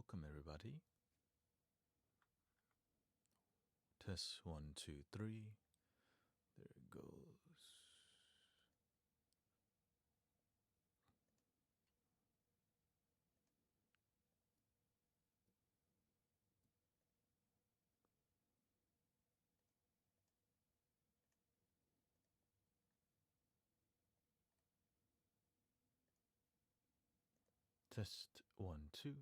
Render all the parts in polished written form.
Welcome, everybody. Test 1, 2, 3. There it goes. Test 1, 2.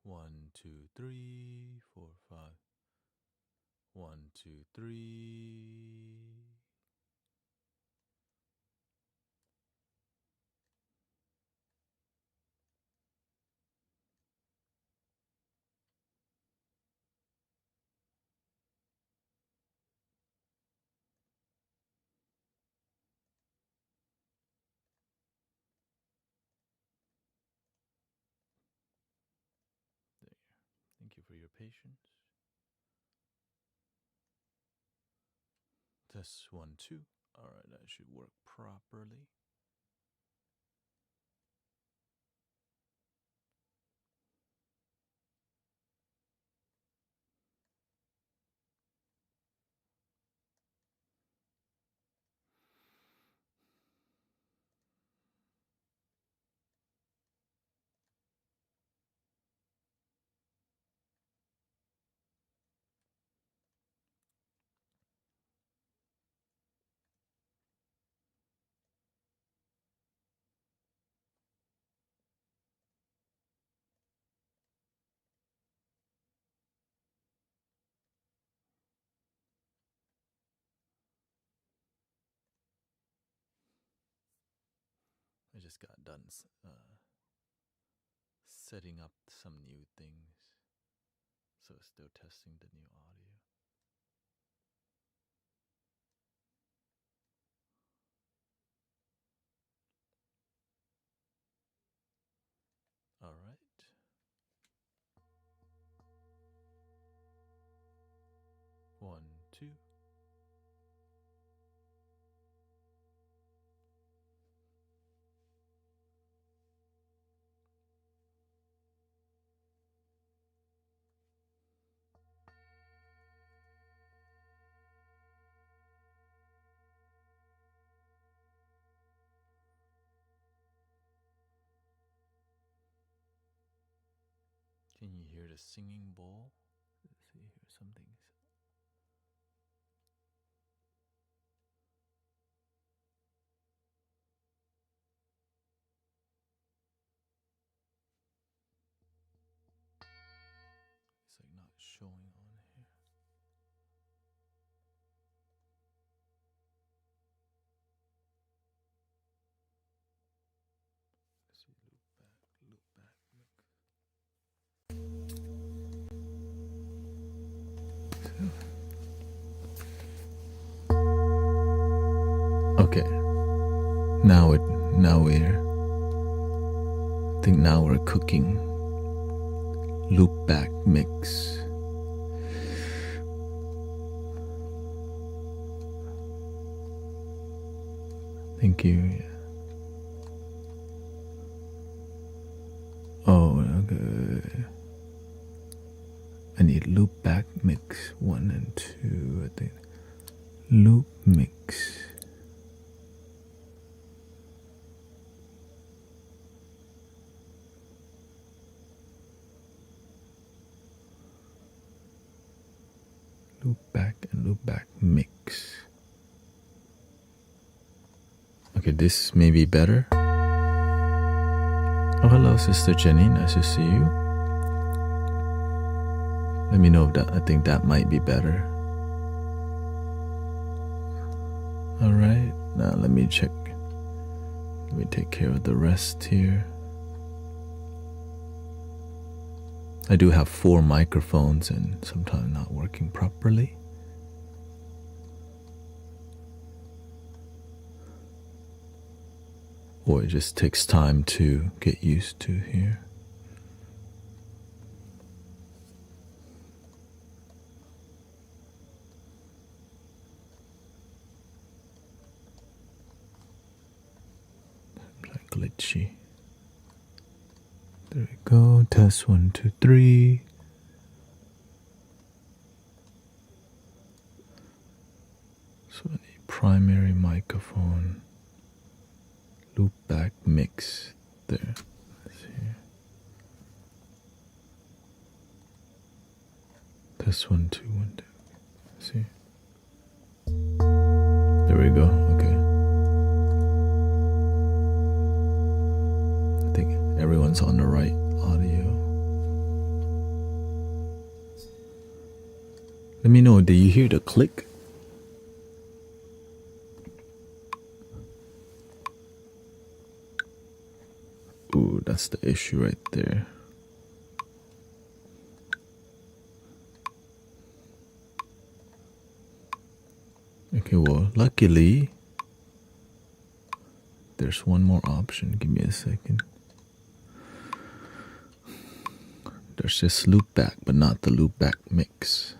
1, 2, 3, 4, 5. 1, 2, 3. There. Thank you for your patience. Test 1, 2. Alright, that should work properly. I just got done setting up some new things. So still testing the new audio. Alright. One, two. Can you hear the singing bowl? Let's see here, something's. It's like not showing on here. Let's see, loop back, Okay. Now we're cooking. Loop back mix. Thank you. Oh, okay. I need loop back mix 1 and 2, I think. Loop mix. Loop back mix. Okay, this may be better. Oh, hello, Sister Jenny. Nice to see you. Let me know if I think that might be better. Alright, now let me check. Let me take care of the rest here. I do have 4 microphones and sometimes not working properly. Or it just takes time to get used to here. It's like glitchy. There we go. Test 1, 2, 3. So the primary microphone, loop back mix there. Let's see. Test 1, 2, 1, 2. Let's see. There we go. Okay. I think everyone's on the right audio. Let me know. Did you hear the click? Ooh, that's the issue right there. Okay, well, luckily, there's one more option. Give me a second. There's just loop back, but not the loop back mix.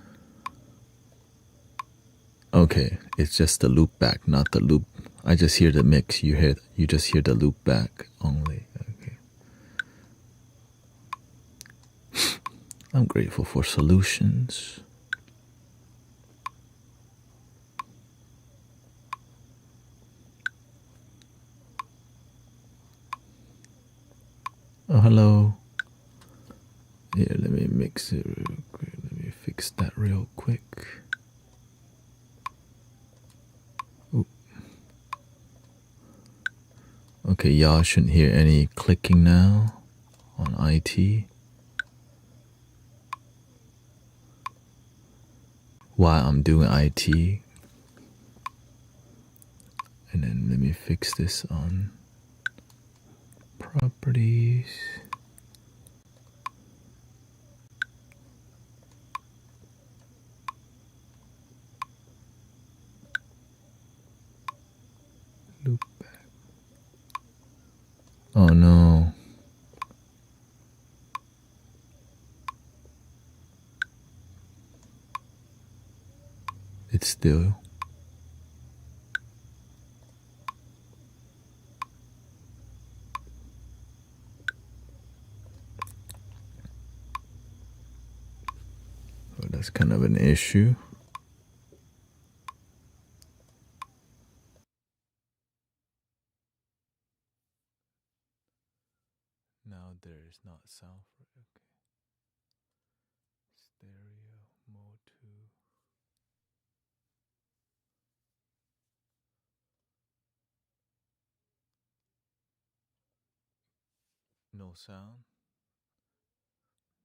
Okay, it's just the loop back, not the loop. I just hear the mix. You just hear the loop back only. Okay. I'm grateful for solutions. Oh, hello. Here, let me mix it real quick. Let me fix that real quick. Ooh. Okay, y'all shouldn't hear any clicking now on IT. While I'm doing IT. And then let me fix this on properties. Loop back. Oh no. It's still. Oh, that's kind of an issue. Now there is not sound for it. Okay. Stereo mode 2. No sound.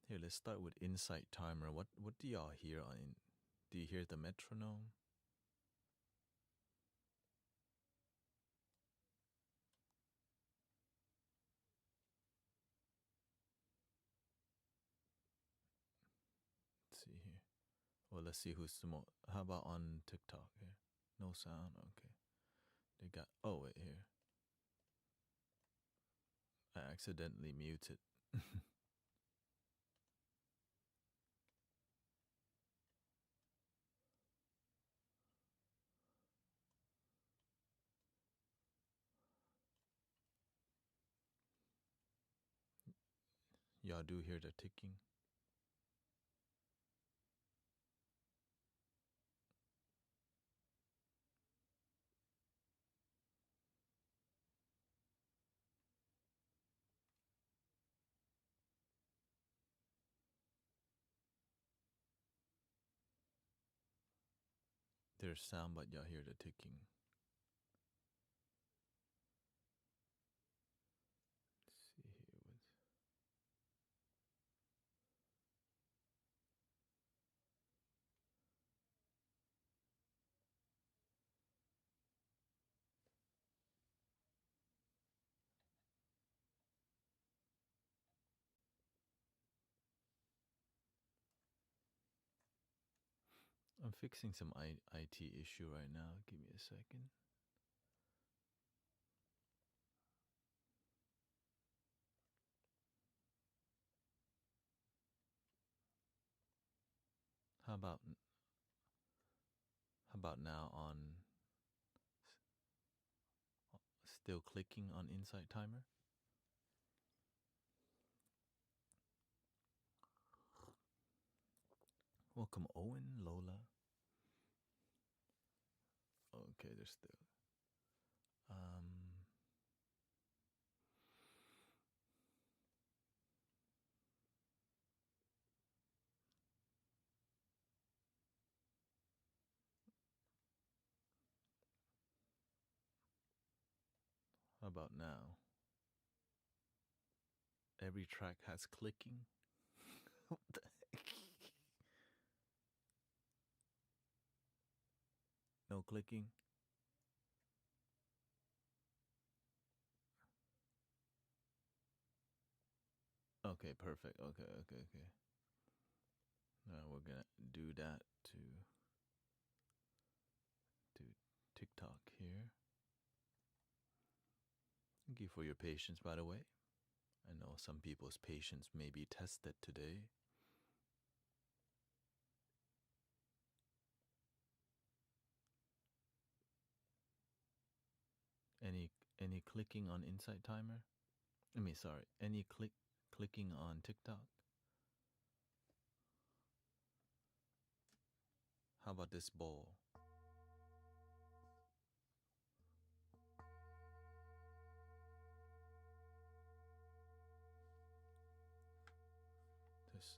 Here, let's start with insight timer. What do y'all hear on? Do you hear the metronome? Let's see here. Well, let's see who's the most. How about on TikTok here? No sound. Okay. They got. Oh wait, here. I accidentally muted. Y'all do hear the ticking? There's sound, but y'all hear the ticking. Let's see here. I'm fixing some IT issue right now. Give me a second. How about now on still clicking on insight timer? Welcome, Owen, Lola. Okay, there's still. How about now? Every track has clicking. What the heck? No clicking. Okay, perfect. Okay. Now we're gonna do that to TikTok here. Thank you for your patience, by the way. I know some people's patience may be tested today. Any clicking on Insight Timer? Any clicking on TikTok? How about this bowl? This.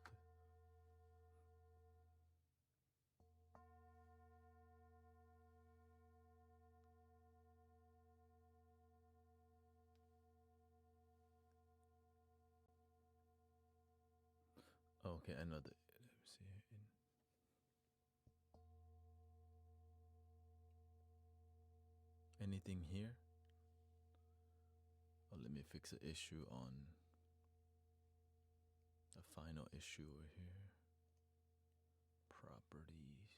Okay, I know that. Let me see. Anything here? Oh, let me fix the issue on the final issue over here. Properties.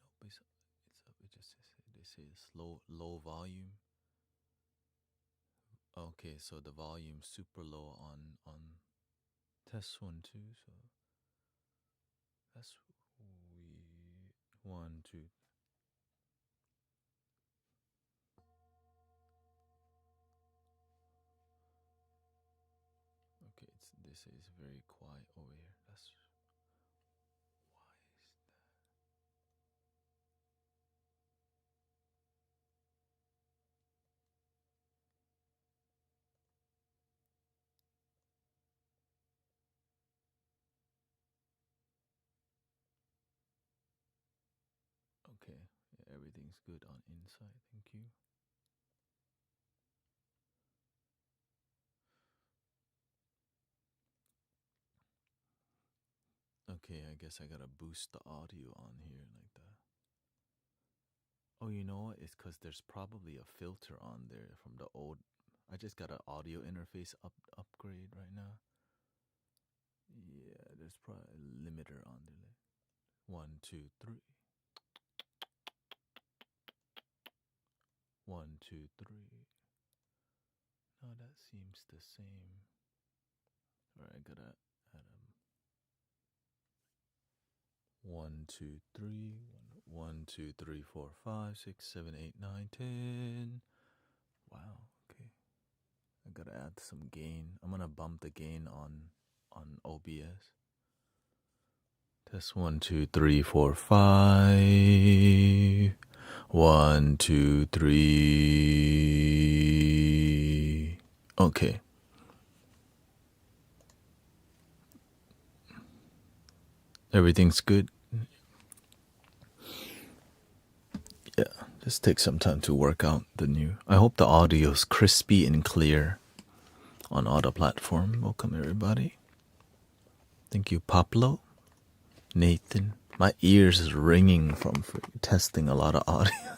Nope, it's up. It just says, they say it's low volume. Okay, so the volume's super low on test 1 2. So that's we 1 2. Okay, this is very quiet over here. That's why is that? Okay, yeah, everything's good on Insight. Thank you. Okay, I guess I gotta boost the audio on here like that. Oh, you know what? It's because there's probably a filter on there from the old. I just got an audio interface upgrade right now. Yeah, there's probably a limiter on there. 1 2 3. 1 2 3. No, that seems the same. All right, I gotta add 1 2 3. 1 2 3 4 5 6 7 8 9 10. Wow. Okay. I gotta add some gain. I'm gonna bump the gain on OBS. Test 1 2 3 4 5. 1 2 3. Okay. Everything's good. Yeah, just take some time to work out the new. I hope the audio's crispy and clear on all the platform. Welcome everybody. Thank you, Pablo, Nathan. My ears is ringing from testing a lot of audio.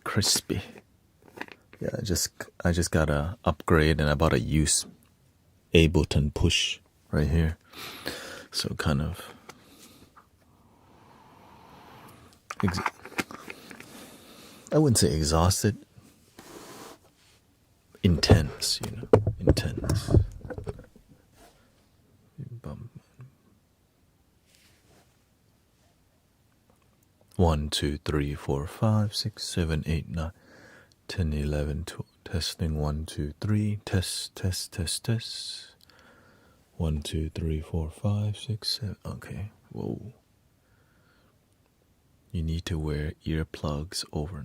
Crispy. Yeah, I just got a upgrade and I bought a use Ableton push right here. So kind of I wouldn't say exhausted. Intense, intense. 1 2 3 4 5 6 7 8 9 10 11 12 Testing 1, 2, 3. Test, test, test, test. 1, 2, 3, 4, 5, 6, 7. Okay. Whoa. You need to wear earplugs over.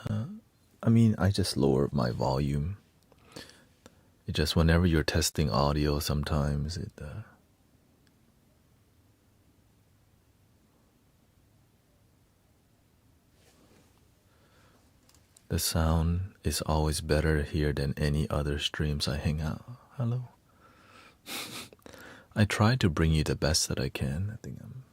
I mean, I just lowered my volume. It just whenever you're testing audio, sometimes it. The sound is always better here than any other streams I hang out. Hello. I try to bring you the best that I can. I think I'm.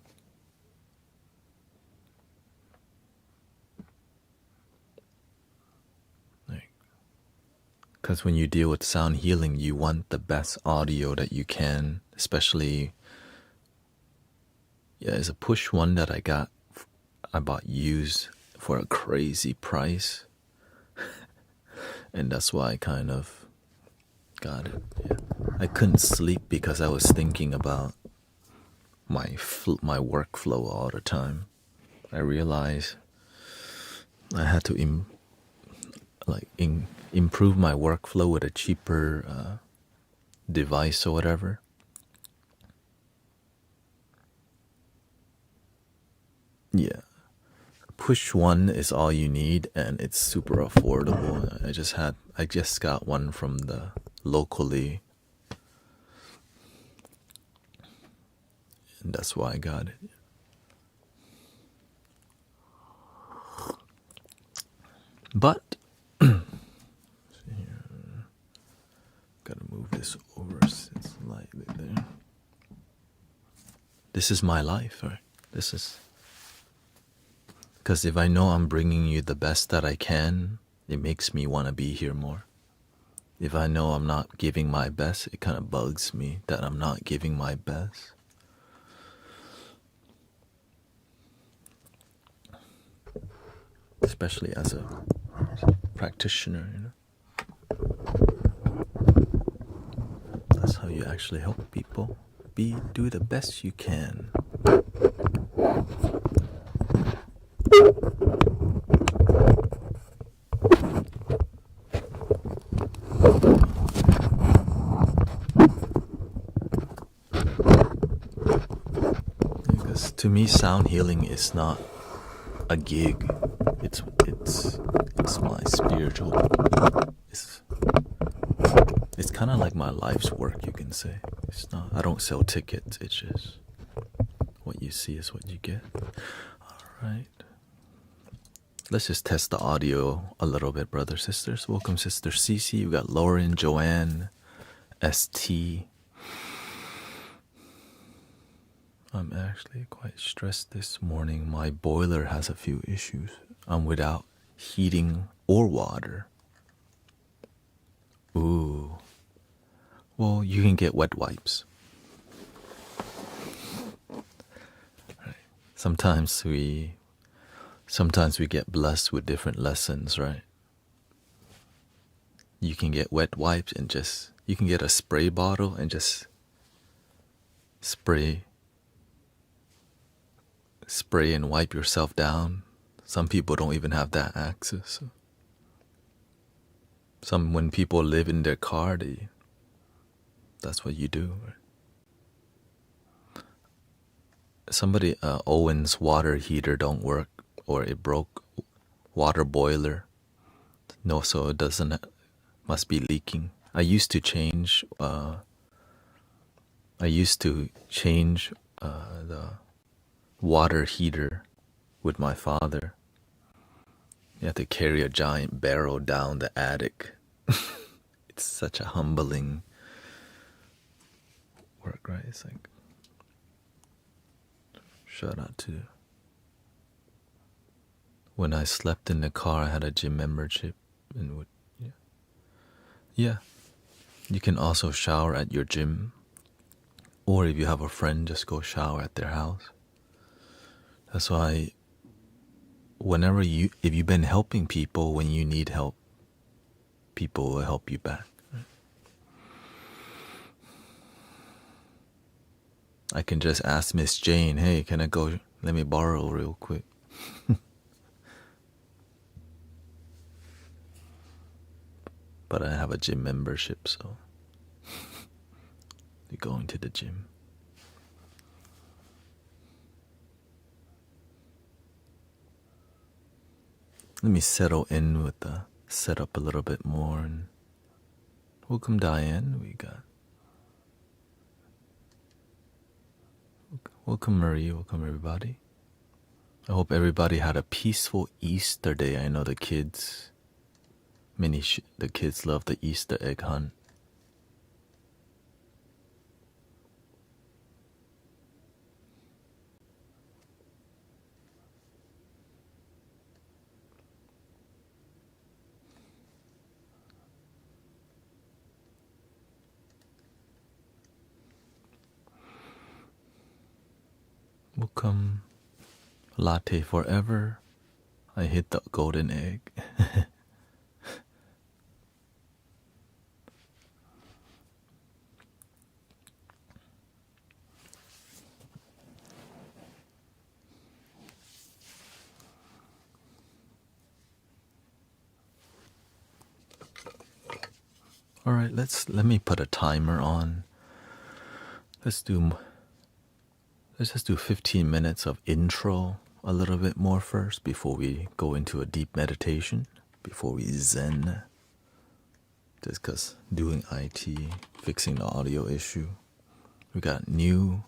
Because when you deal with sound healing, you want the best audio that you can, especially. Yeah, it's a push one that I bought used for a crazy price. And that's why I kind of got it. Yeah. I couldn't sleep because I was thinking about my workflow all the time. I realized I had to improve my workflow with a cheaper device or whatever. Yeah. Push one is all you need, and it's super affordable. I just got one from the locally, and that's why I got it. But gotta move this over slightly there. This is my life, right? This is. Because if I know I'm bringing you the best that I can, it makes me want to be here more. If I know I'm not giving my best, it kind of bugs me that I'm not giving my best. Especially as a practitioner, you know. That's how you actually help people. Do the best you can. Because to me, sound healing is not a gig. It's my spiritual. It's kind of like my life's work, you can say. It's not. I don't sell tickets. It's just what you see is what you get. All right. Let's just test the audio a little bit, brothers, sisters. Welcome, Sister Cece. You got Lauren, Joanne, ST. I'm actually quite stressed this morning. My boiler has a few issues. I'm without heating or water. Ooh. Well, you can get wet wipes. Right. Sometimes we get blessed with different lessons, right? You can get wet wipes and you can get a spray bottle and just spray and wipe yourself down. Some people don't even have that access. When people live in their car, that's what you do. Right? Owen's water heater don't work, or it broke. Water boiler. No, so it must be leaking. I used to change the water heater with my father. You have to carry a giant barrel down the attic. It's such a humbling work, right? It's like, shout out to. When I slept in the car, I had a gym membership, and yeah. You can also shower at your gym, or if you have a friend, just go shower at their house. That's why if you've been helping people when you need help, people will help you back. Right? I can just ask Miss Jane, hey, can I go, let me borrow real quick. but I have a gym membership, so you're going to the gym. Let me settle in with the setup a little bit more. And welcome, Diane. Welcome, Marie. Welcome, everybody. I hope everybody had a peaceful Easter day. I know the kids, the kids love the Easter egg hunt. Welcome, Latte Forever. I hit the golden egg. All right, let me put a timer on. Let's just do 15 minutes of intro a little bit more first before we go into a deep meditation, before we zen. Just because doing IT, fixing the audio issue. We got new.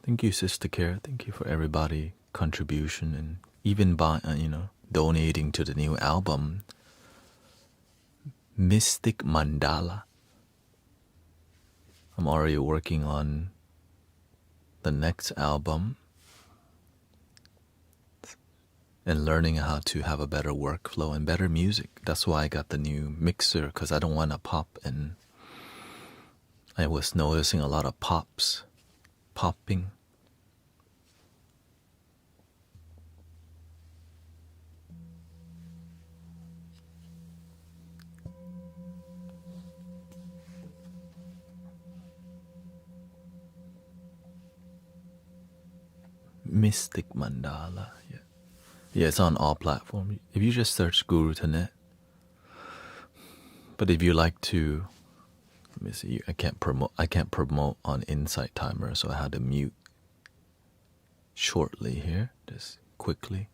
Thank you, Sister Care. Thank you for everybody contribution and even by donating to the new album, Mystic Mandala. I'm already working on the next album and learning how to have a better workflow and better music. That's why I got the new mixer, because I don't want to pop. And I was noticing a lot of popping. Mystic Mandala, yeah. Yeah, it's on all platforms. If you just search Guru Thanet. But if you like to, let me see. I can't promote on Insight Timer, so I had to mute shortly here, just quickly.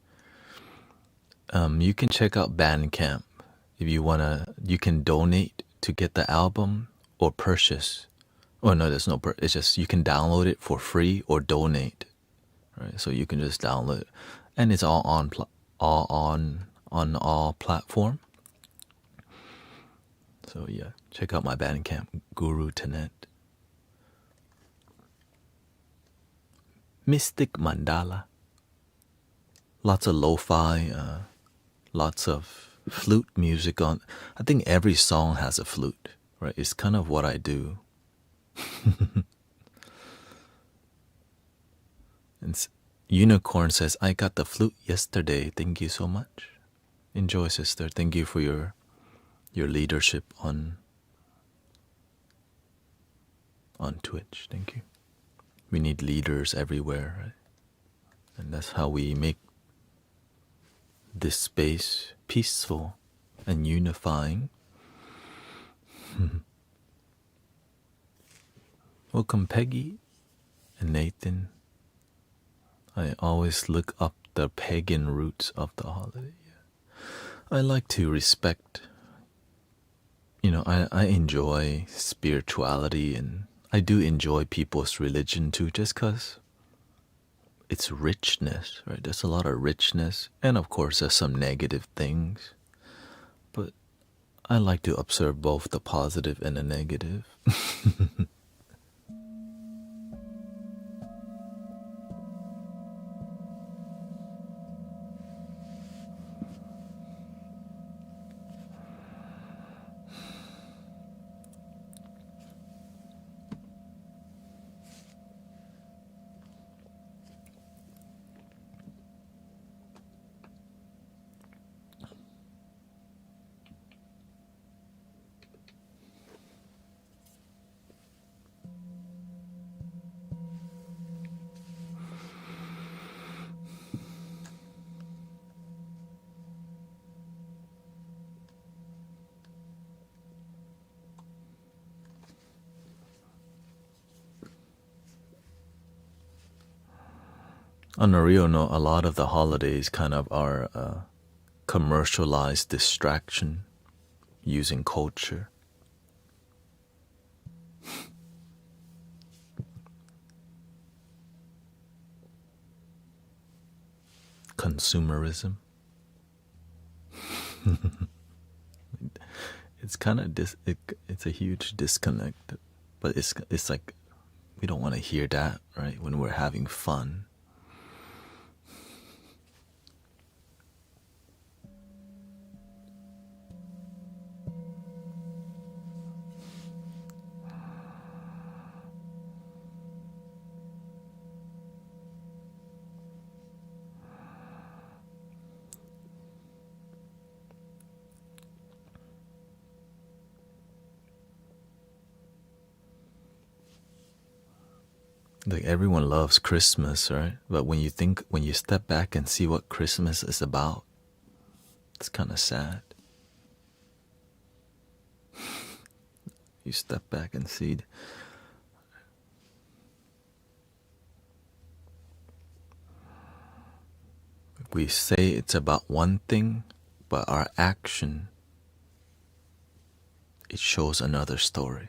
You can check out Bandcamp if you wanna. You can donate to get the album or purchase. Oh no, there's no. It's just you can download it for free or donate. Right, so you can just download it, and it's all on all platform. So yeah, check out my Bandcamp, Guru Thanet. Mystic Mandala. Lots of lo-fi, lots of flute music on. I think every song has a flute, right? It's kind of what I do. And Unicorn says, I got the flute yesterday. Thank you so much. Enjoy, sister. Thank you for your leadership on Twitch. Thank you. We need leaders everywhere, right? And that's how we make this space peaceful and unifying. Welcome, Peggy and Nathan. I always look up the pagan roots of the holiday. I like to respect, I enjoy spirituality, and I do enjoy people's religion too, just because it's richness, right? There's a lot of richness, and of course there's some negative things, but I like to observe both the positive and the negative. On a real note, a lot of the holidays kind of are a commercialized distraction using culture. Consumerism. It's kind of it's a huge disconnect, but it's like we don't want to hear that, right? When we're having fun. Like everyone loves Christmas, right? But when you step back and see what Christmas is about, it's kind of sad. You step back and see. We say it's about one thing, but our action, it shows another story.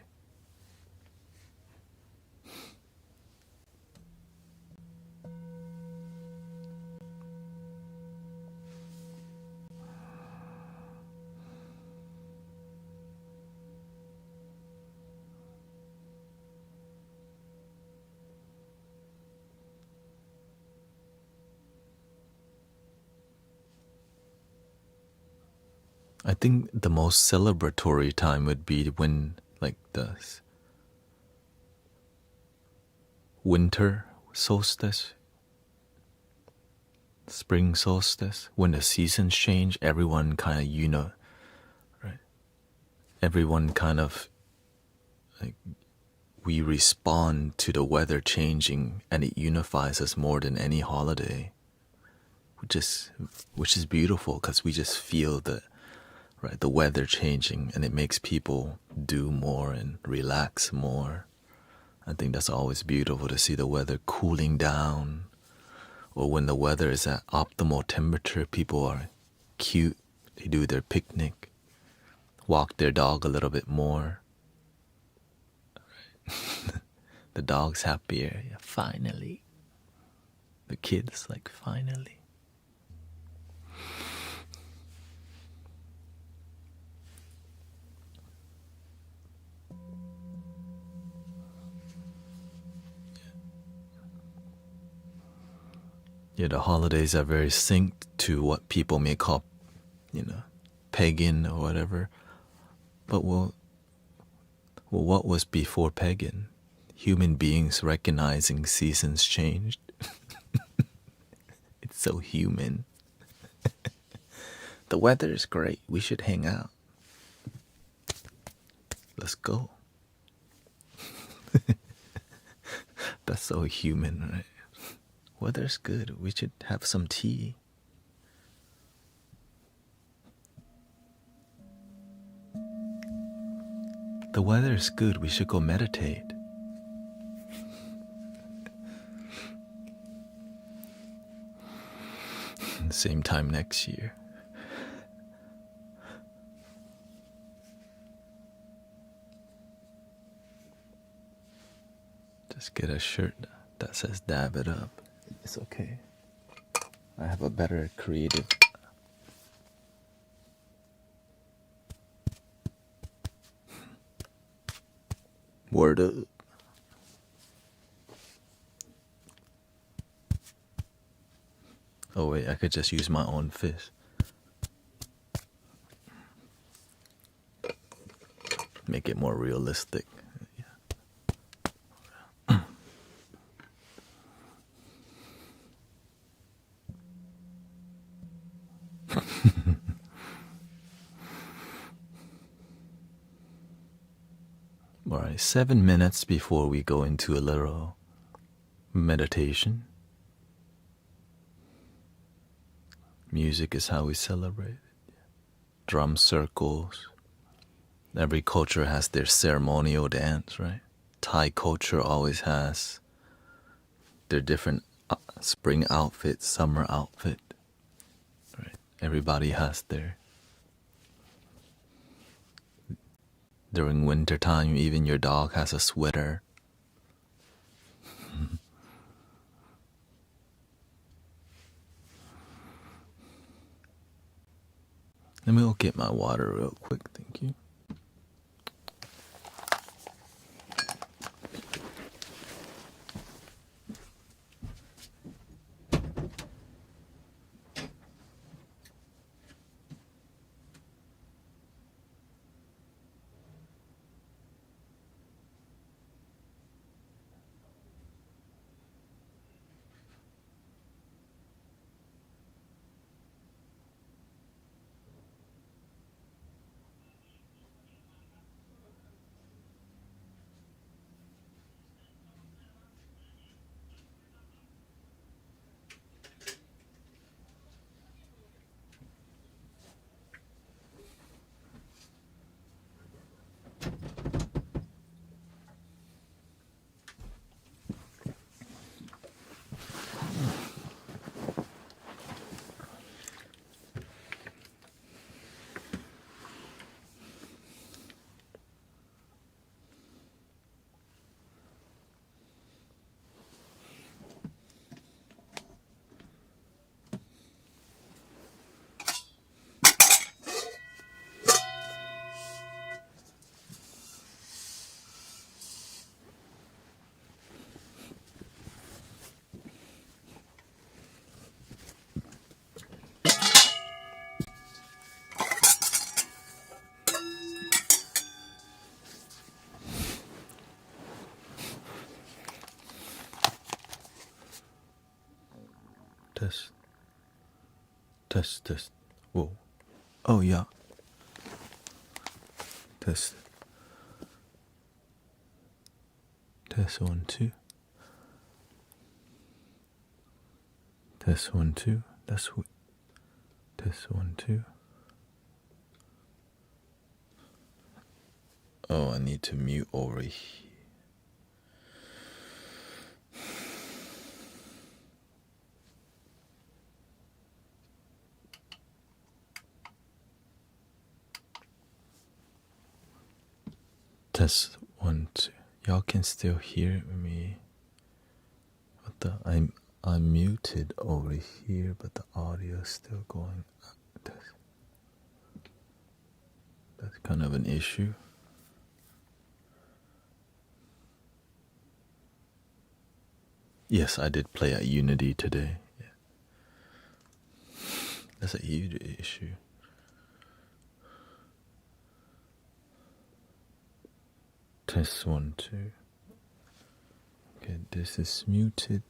I think the most celebratory time would be when, like, the winter solstice, spring solstice, when the seasons change, everyone kind of, right? Everyone kind of, like, we respond to the weather changing, and it unifies us more than any holiday, which is beautiful because we just feel the weather changing, and it makes people do more and relax more. I think that's always beautiful to see the weather cooling down, or when the weather is at optimal temperature, people are cute, they do their picnic, walk their dog a little bit more. The dog's happier, yeah, finally. The kids, like, finally. Yeah, the holidays are very synced to what people may call, pagan or whatever. But what was before pagan? Human beings recognizing seasons changed. It's so human. The weather is great. We should hang out. Let's go. That's so human, right? Weather's good. We should have some tea. The weather's good. We should go meditate. Same time next year. Just get a shirt that says "Dab It Up." It's okay. I have a better creative. Word up. Oh wait, I could just use my own fist. Make it more realistic. All right, 7 minutes before we go into a little meditation. Music is how we celebrate. Drum circles. Every culture has their ceremonial dance, right? Thai culture always has their different spring outfit, summer outfit. Right? Everybody has their. During winter time, even your dog has a sweater. Let me go get my water real quick, thank you. Test. Test, test. Whoa. Oh, yeah. Test. Test 1, 2. Test 1, 2. That's what. Test 1, 2. Oh, I need to mute over here. Test 1, 2. Y'all can still hear me. What the? I'm muted over here, but the audio is still going. That's kind of an issue. Yes, I did play at Unity today. Yeah. That's a huge issue. Test 1, 2. Okay, this is muted.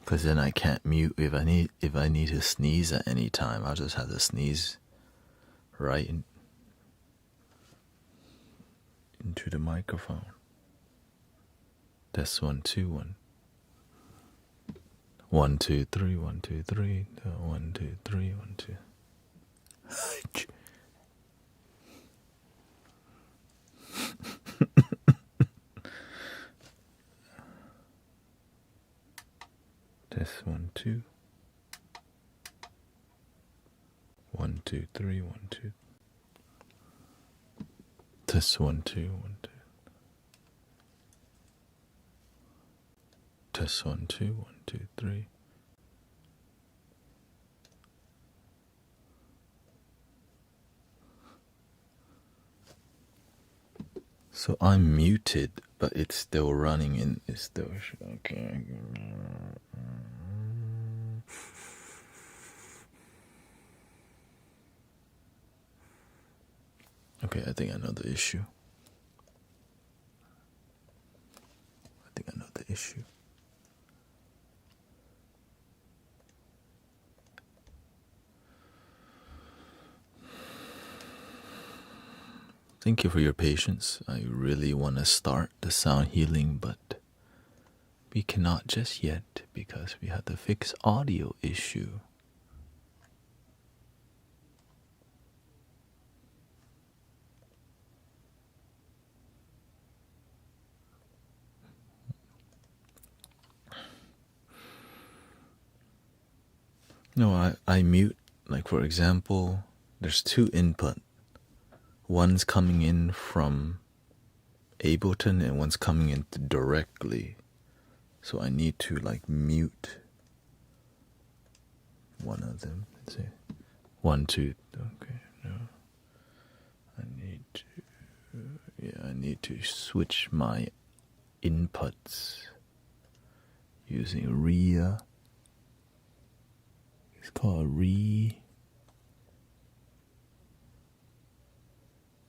Because then I can't mute if I need to sneeze at any time. I'll just have to sneeze right into the microphone. Test 1, 2, 1. 1, 2, 3, 1, 2, 3, 1, 2, 3, 1, 2. Test 1, 2. 1, 2, 3, 1, 2. Test 1, 2, 1, 2. Test 1, 2, 1, 2, 3. So I'm muted, but it's still running and it's still okay. Okay, I think I know the issue. Thank you for your patience. I really want to start the sound healing, but we cannot just yet because we had to fix audio issue. No, I mute, like for example, there's two input. One's coming in from Ableton and one's coming in directly. So I need to like mute one of them. Let's see. 1, 2, okay, no. I need to switch my inputs using RIA. It's called RIA.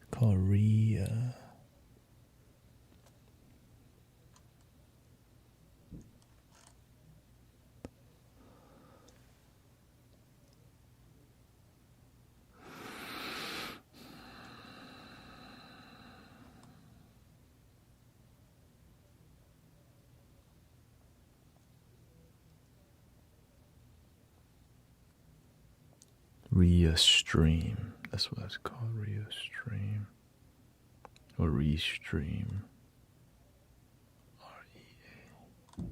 It's called RIA. RIA stream. That's what it's called. RIA stream. Or restream. REA.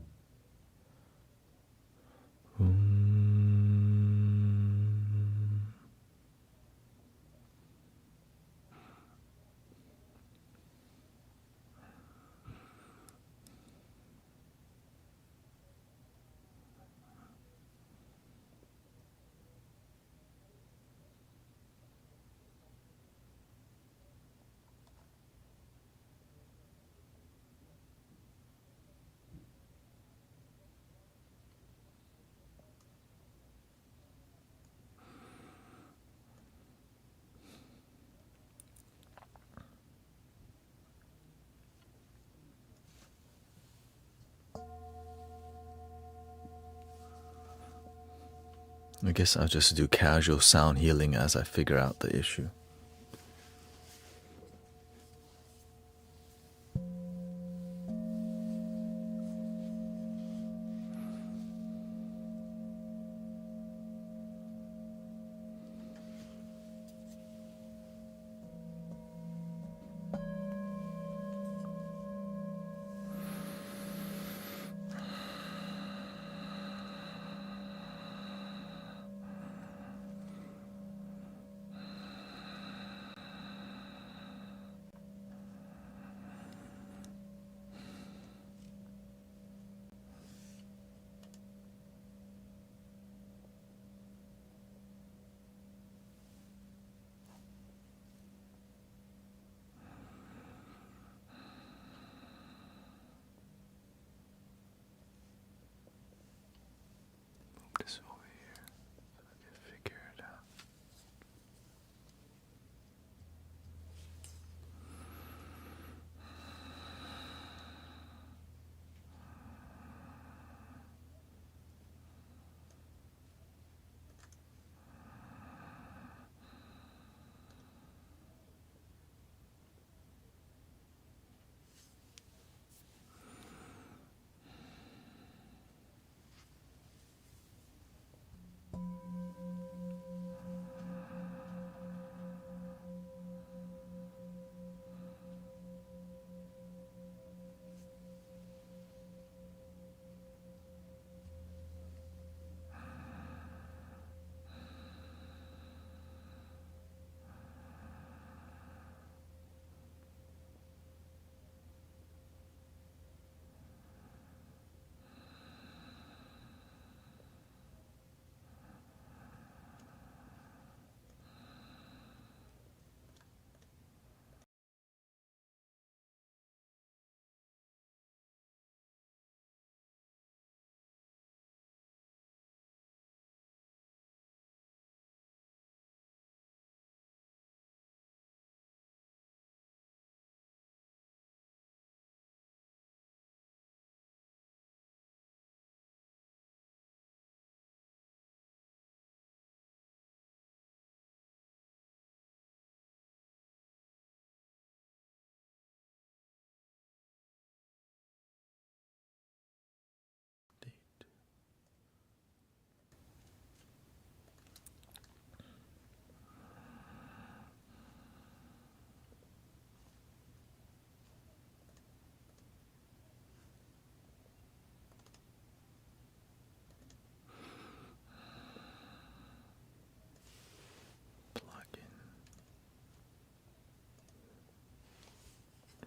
I guess I'll just do casual sound healing as I figure out the issue.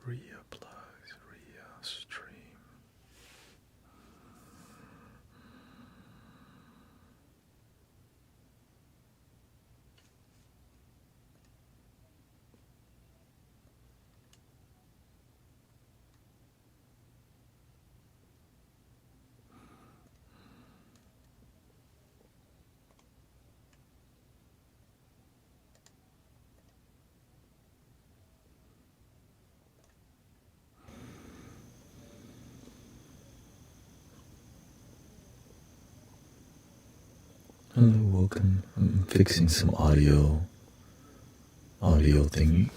Ria plugs, Ria stream. Hello, welcome. I'm fixing some audio thingy.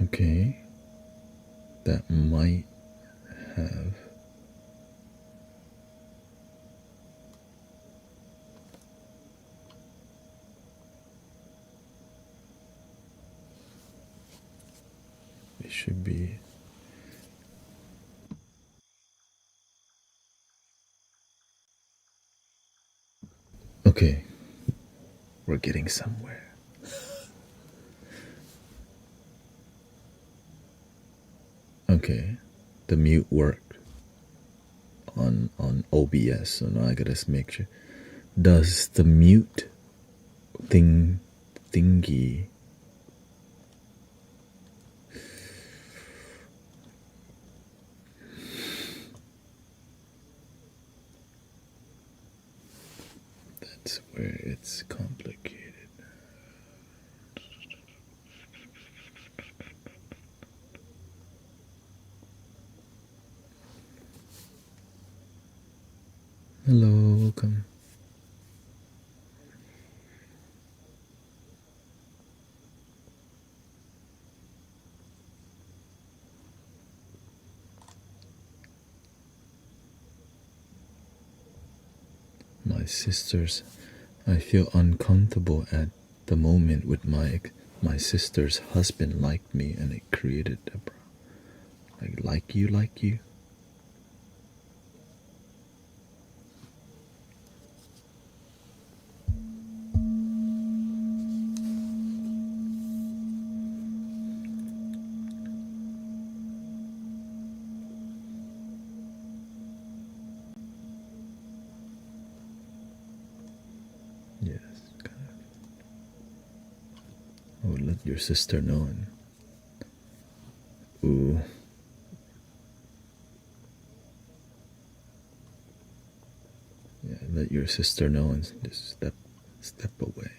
Okay, that might have. It should be. Okay, we're getting somewhere. Okay, the mute worked on OBS, so now I gotta make sure. Does the mute thingy that's where it's complicated. Hello, welcome. My sisters, I feel uncomfortable at the moment with my sister's husband liked me and it created a like you. Yes, kind of. I would let your sister know and ooh. Yeah, let your sister know and just step away.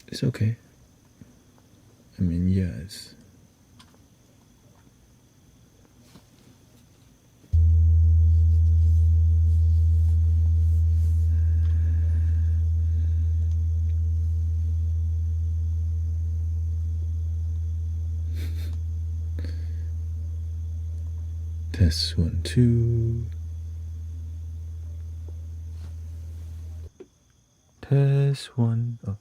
It's okay. I mean, yeah, test 1, 2. Test 1. Oh.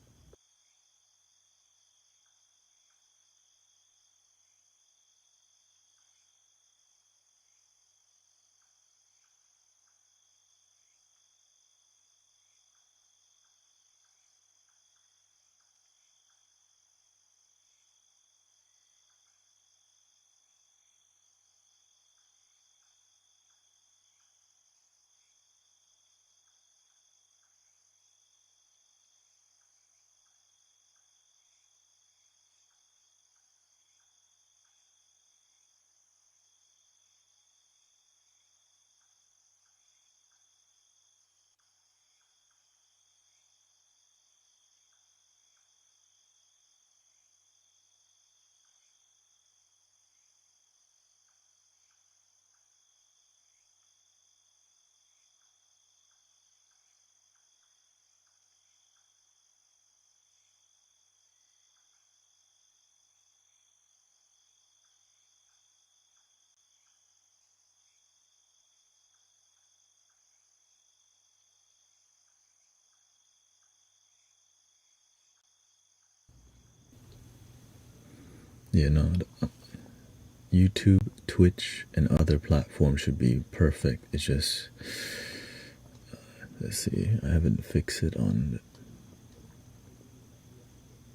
Yeah, no, YouTube, Twitch, and other platforms should be perfect. It's just, let's see, I haven't fixed it on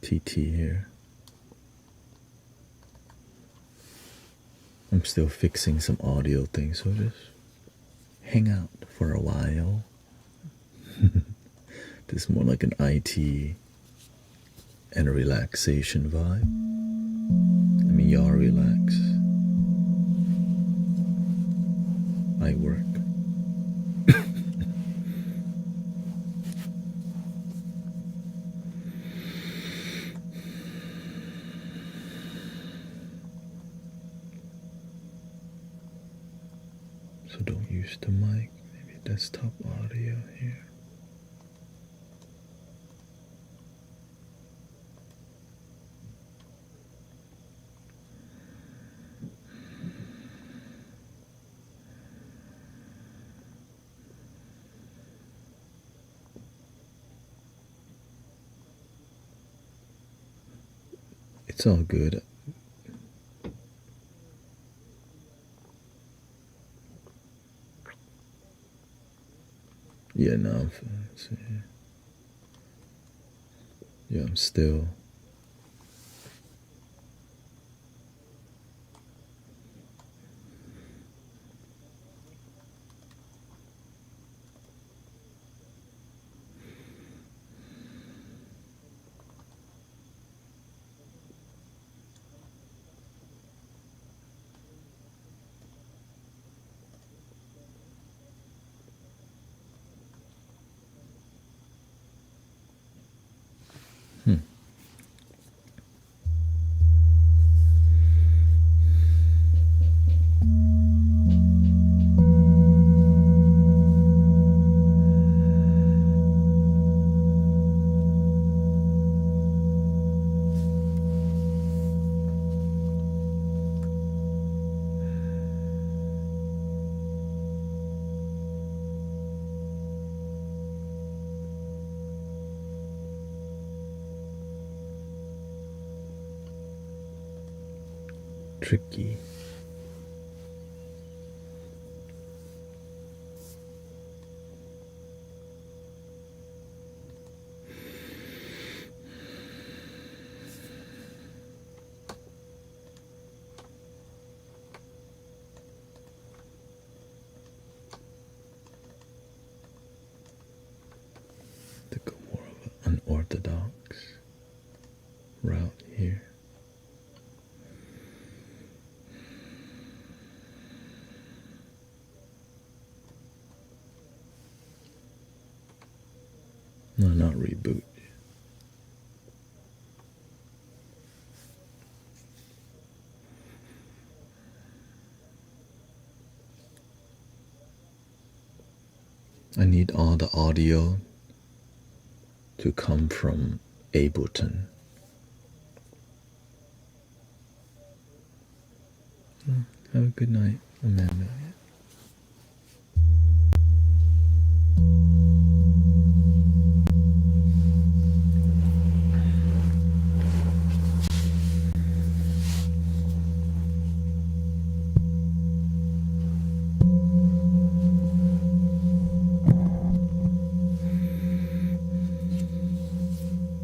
TT here. I'm still fixing some audio things, so just hang out for a while. This is more like an IT and a relaxation vibe. I mean, y'all relax. I work. So don't use the mic, maybe desktop audio here. It's all good. Yeah, no, yeah, I'm still. Tricky. To go more of an unorthodox route here. No, not reboot. I need all the audio to come from Ableton. Have a good night, Amanda.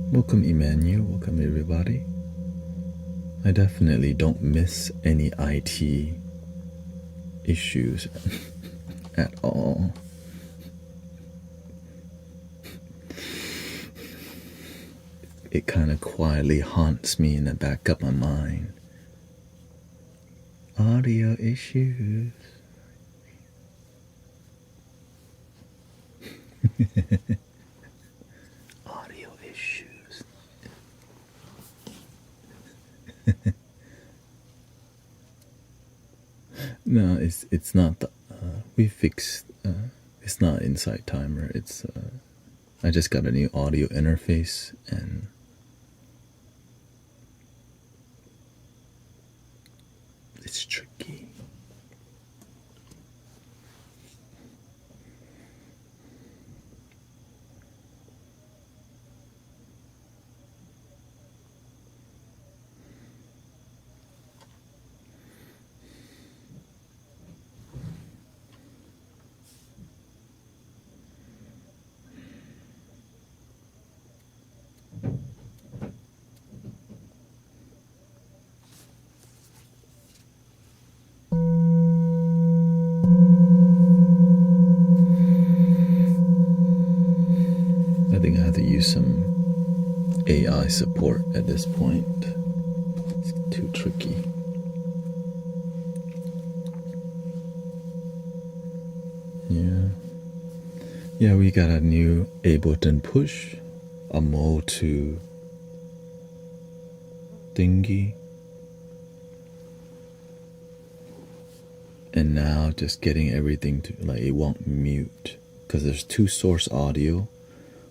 Welcome, Emmanuel. Welcome, everybody. I definitely don't miss any IT issues at all. It kind of quietly haunts me in the back of my mind. Audio issues. Audio issues. No, it's not the. We fixed. It's not Insight Timer. It's. I just got a new audio interface and. It's tricky. I think I have to use some AI support at this point. It's too tricky. Yeah. Yeah, we got a new Ableton push, a Mo to thingy. And now just getting everything to, like, it won't mute. Because there's two source audio.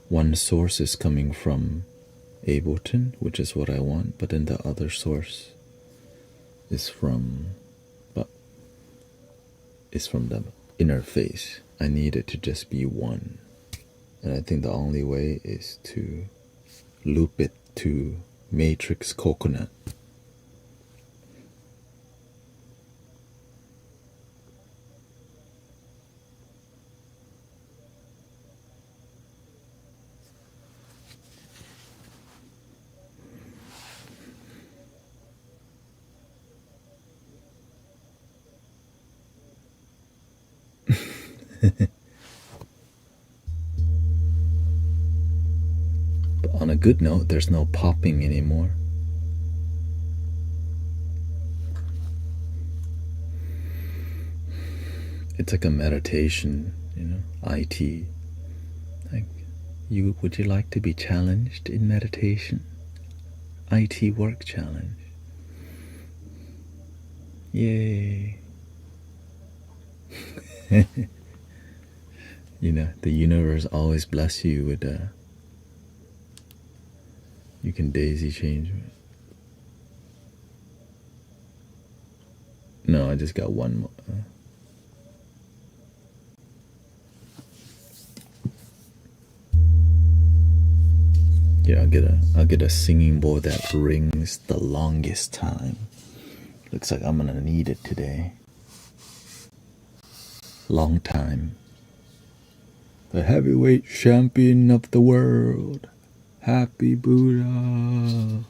One source is coming from Ableton, which is what I want, but then the other source is from the interface. I need it to just be one. And I think the only way is to loop it to Matrix Coconut. But on a good note, there's no popping anymore. It's like a meditation, IT. Like, would you like to be challenged in meditation? IT work challenge. Yay. The universe always bless you with you can daisy change. No, I just got one more. Yeah, I'll get a singing bowl that rings the longest time. Looks like I'm gonna need it today. Long time. The heavyweight champion of the world. Happy Buddha.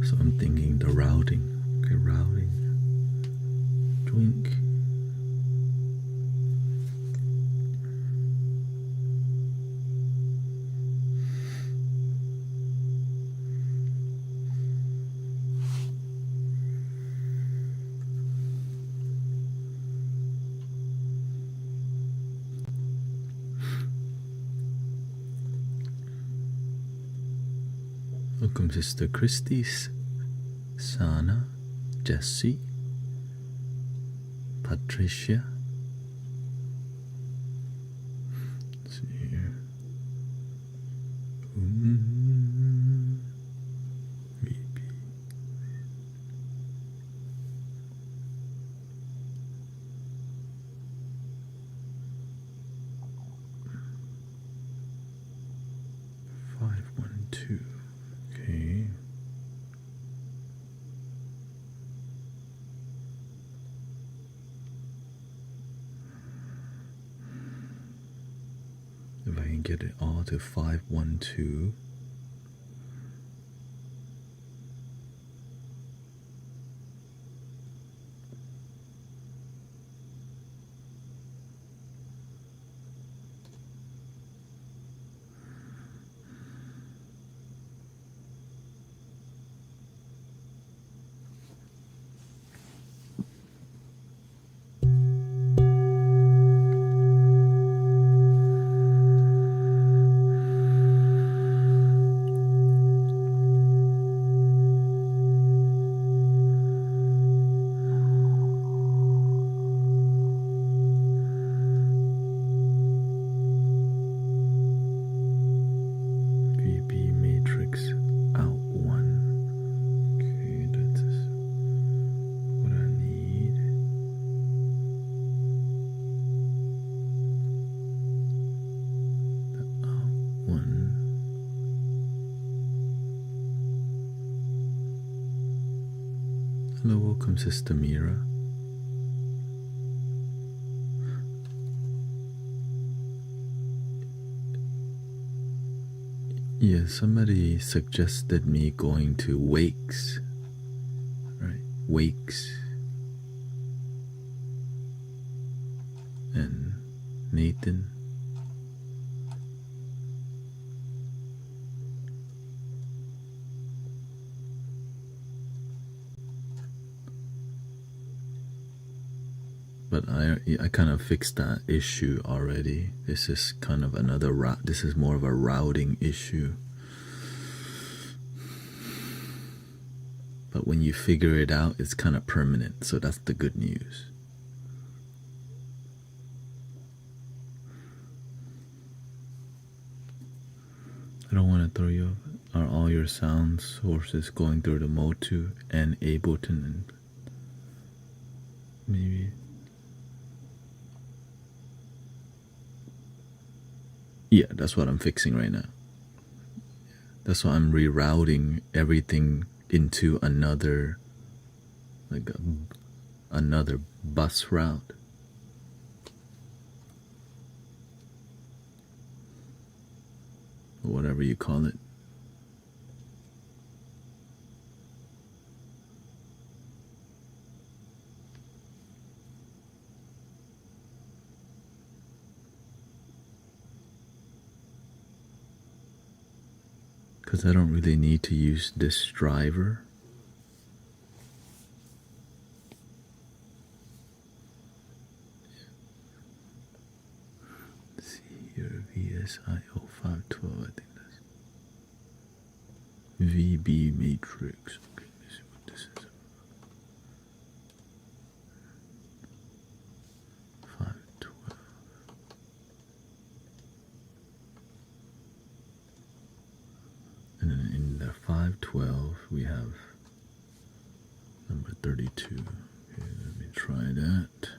So I'm thinking the routing. Okay, routing. Drink. Welcome, Sister Christy, Sana, Jessie, Patricia. Let's see here. Maybe. 512. Okay. If I can get it all to 512. welcome, Sister Mira. Yeah, somebody suggested me going to wakes, right? Wakes. And Nathan. But I kind of fixed that issue already. This is kind of another route. This is more of a routing issue. But when you figure it out, it's kind of permanent. So that's the good news. I don't want to throw you off. Are all your sound sources going through the Motu and Ableton and maybe? Yeah, that's what I'm fixing right now. That's why I'm rerouting everything into another, like another bus route. Or whatever you call it. Because I don't really need to use this driver. Let's see here, VSIO 512, I think that's VB matrix. Okay, let's see what this is. 512. And then in the 512 we have number 32. Okay, let me try that.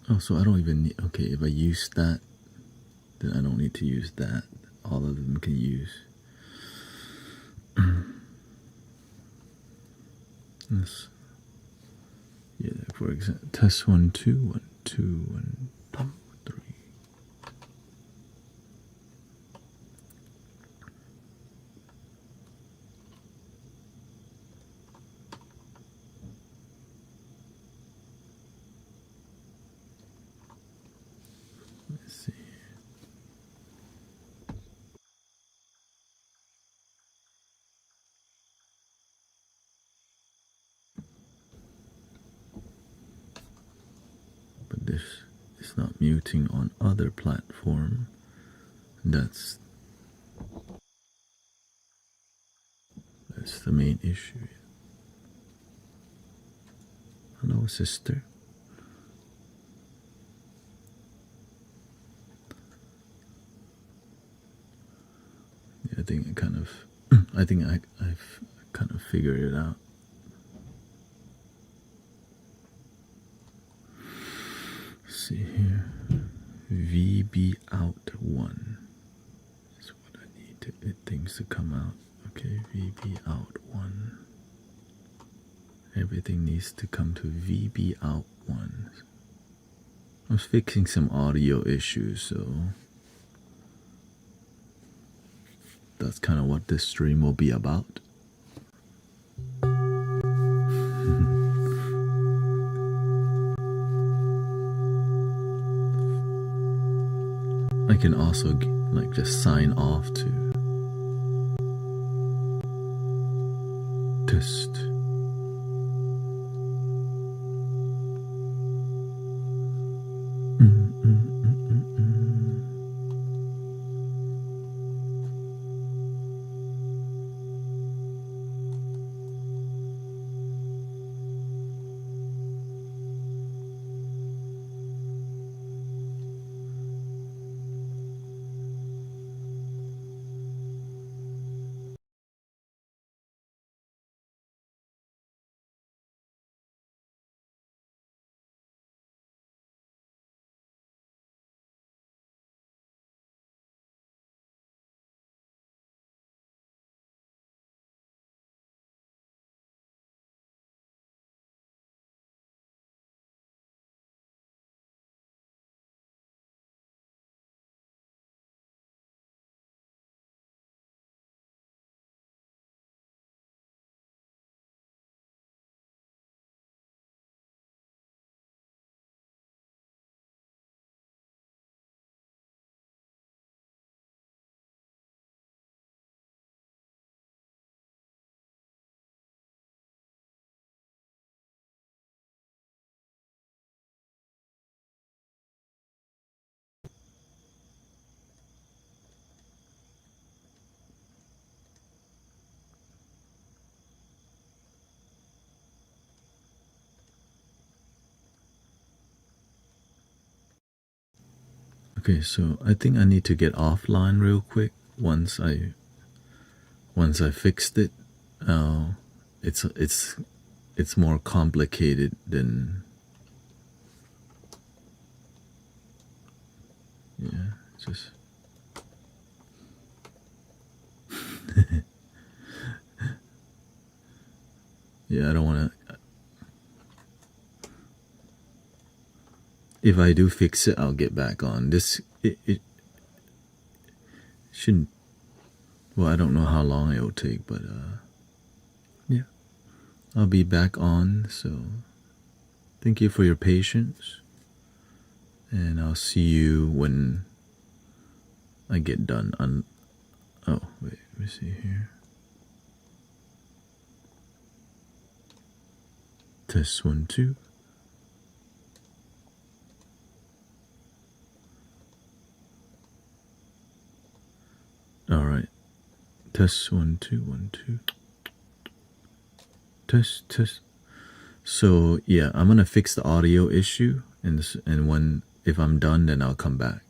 Oh, so I don't even need, okay, if I use that, then I don't need to use that. All of them can use. Yes. Yeah, for example, test 1, 2, 1, 2, 1, 2, 3. Let's see. But this is not muting on other platform. That's the main issue. Hello, sister. Yeah, I think I kind of, I've kind of figured it out. Let's see here, VB out 1 is what I need to, things to come out. Okay, VB out 1. Everything needs to come to VB out 1. I was fixing some audio issues, so that's kind of what this stream will be about. I can also like just sign off to test. Okay, so I think I need to get offline real quick once I fixed it. It's more complicated than, yeah, just yeah, I don't want to. If I do fix it, I'll get back on. It shouldn't. Well, I don't know how long it will take, but yeah, I'll be back on. So thank you for your patience, and I'll see you when I get done. Oh wait, let me see here. Test 1 2. All right. Test 1 2 1 2. Test. So yeah, I'm gonna fix the audio issue, and if I'm done, then I'll come back.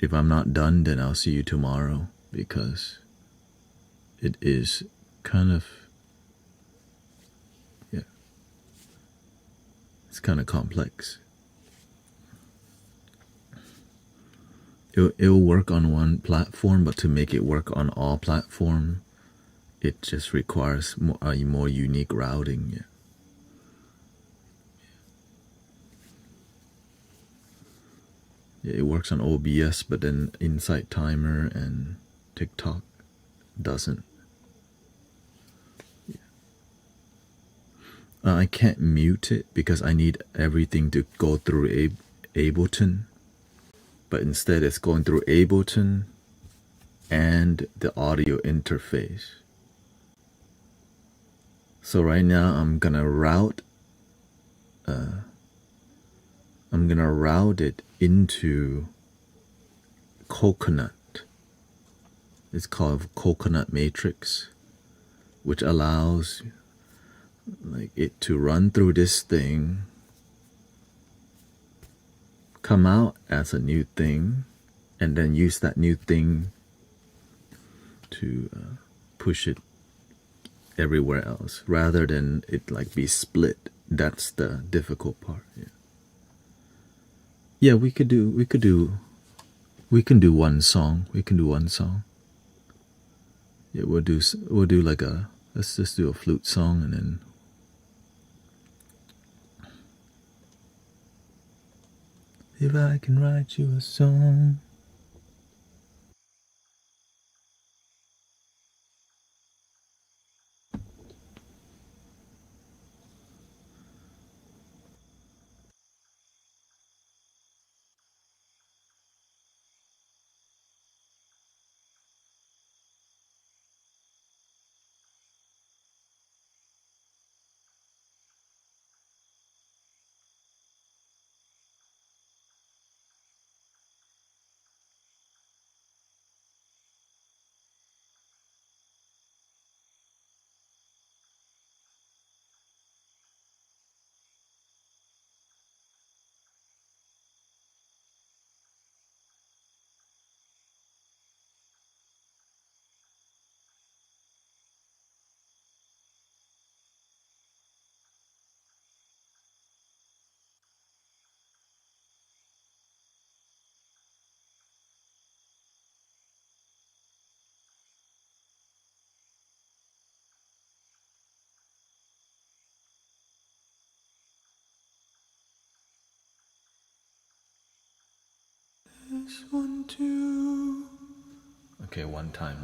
If I'm not done, then I'll see you tomorrow, because it is kind of, yeah, it's kind of complex. It'll work on one platform, but to make it work on all platforms, it just requires more unique routing. Yeah. Yeah, it works on OBS, but then Insight Timer and TikTok doesn't. Yeah. I can't mute it because I need everything to go through Ableton, but instead it's going through Ableton and the audio interface. So right now I'm gonna route it into Coconut. It's called Coconut Matrix, which allows like it to run through this thing, come out as a new thing, and then use that new thing to push it everywhere else, rather than it like be split. That's the difficult part. Yeah. Yeah, we can do one song. We can do one song. Yeah, we'll do like let's just do a flute song, and then if I can write you a song. This 1 2. Okay, one time.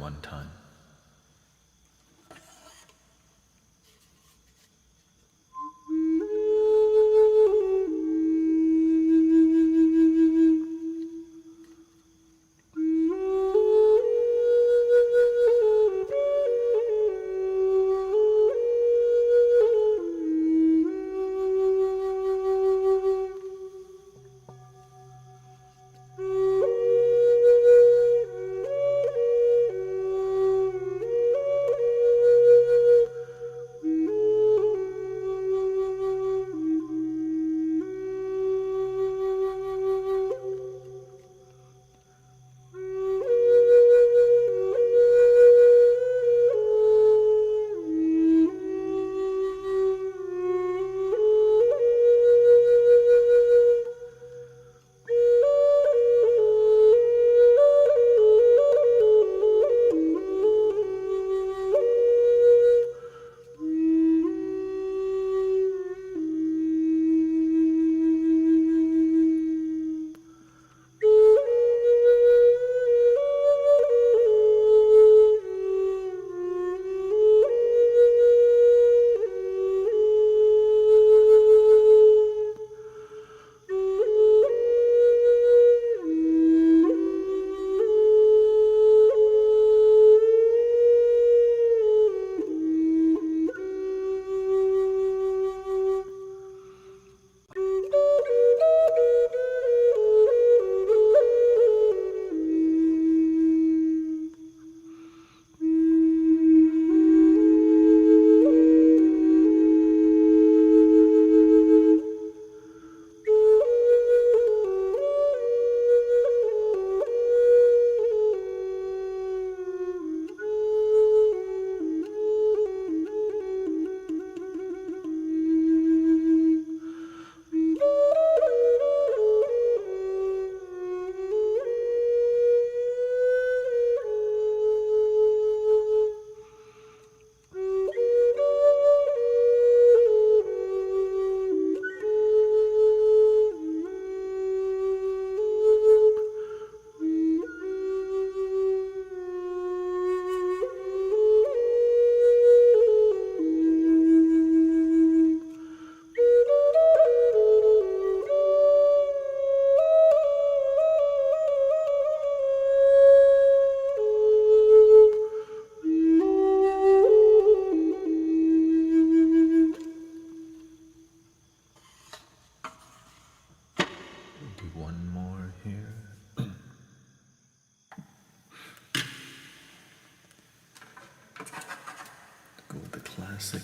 Go with the classic.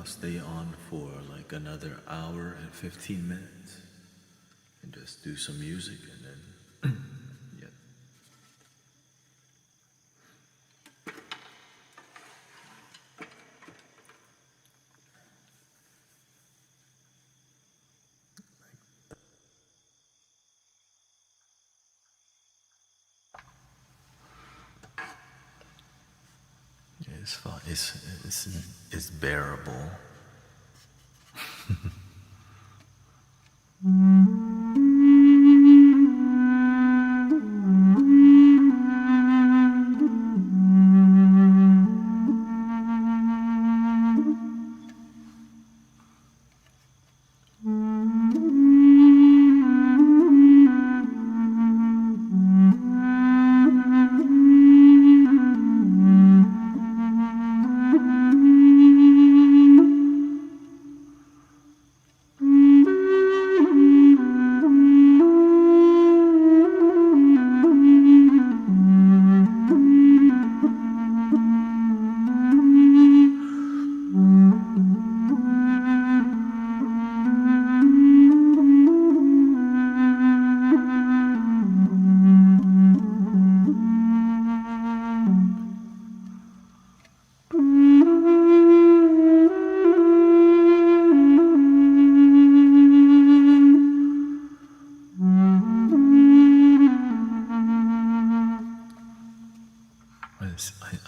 Stay on for like another hour and 15 minutes and just do some music and then yeah. It's fun. It's bearable.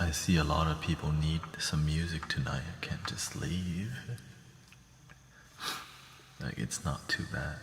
I see a lot of people need some music tonight. I can't just leave. Like, it's not too bad.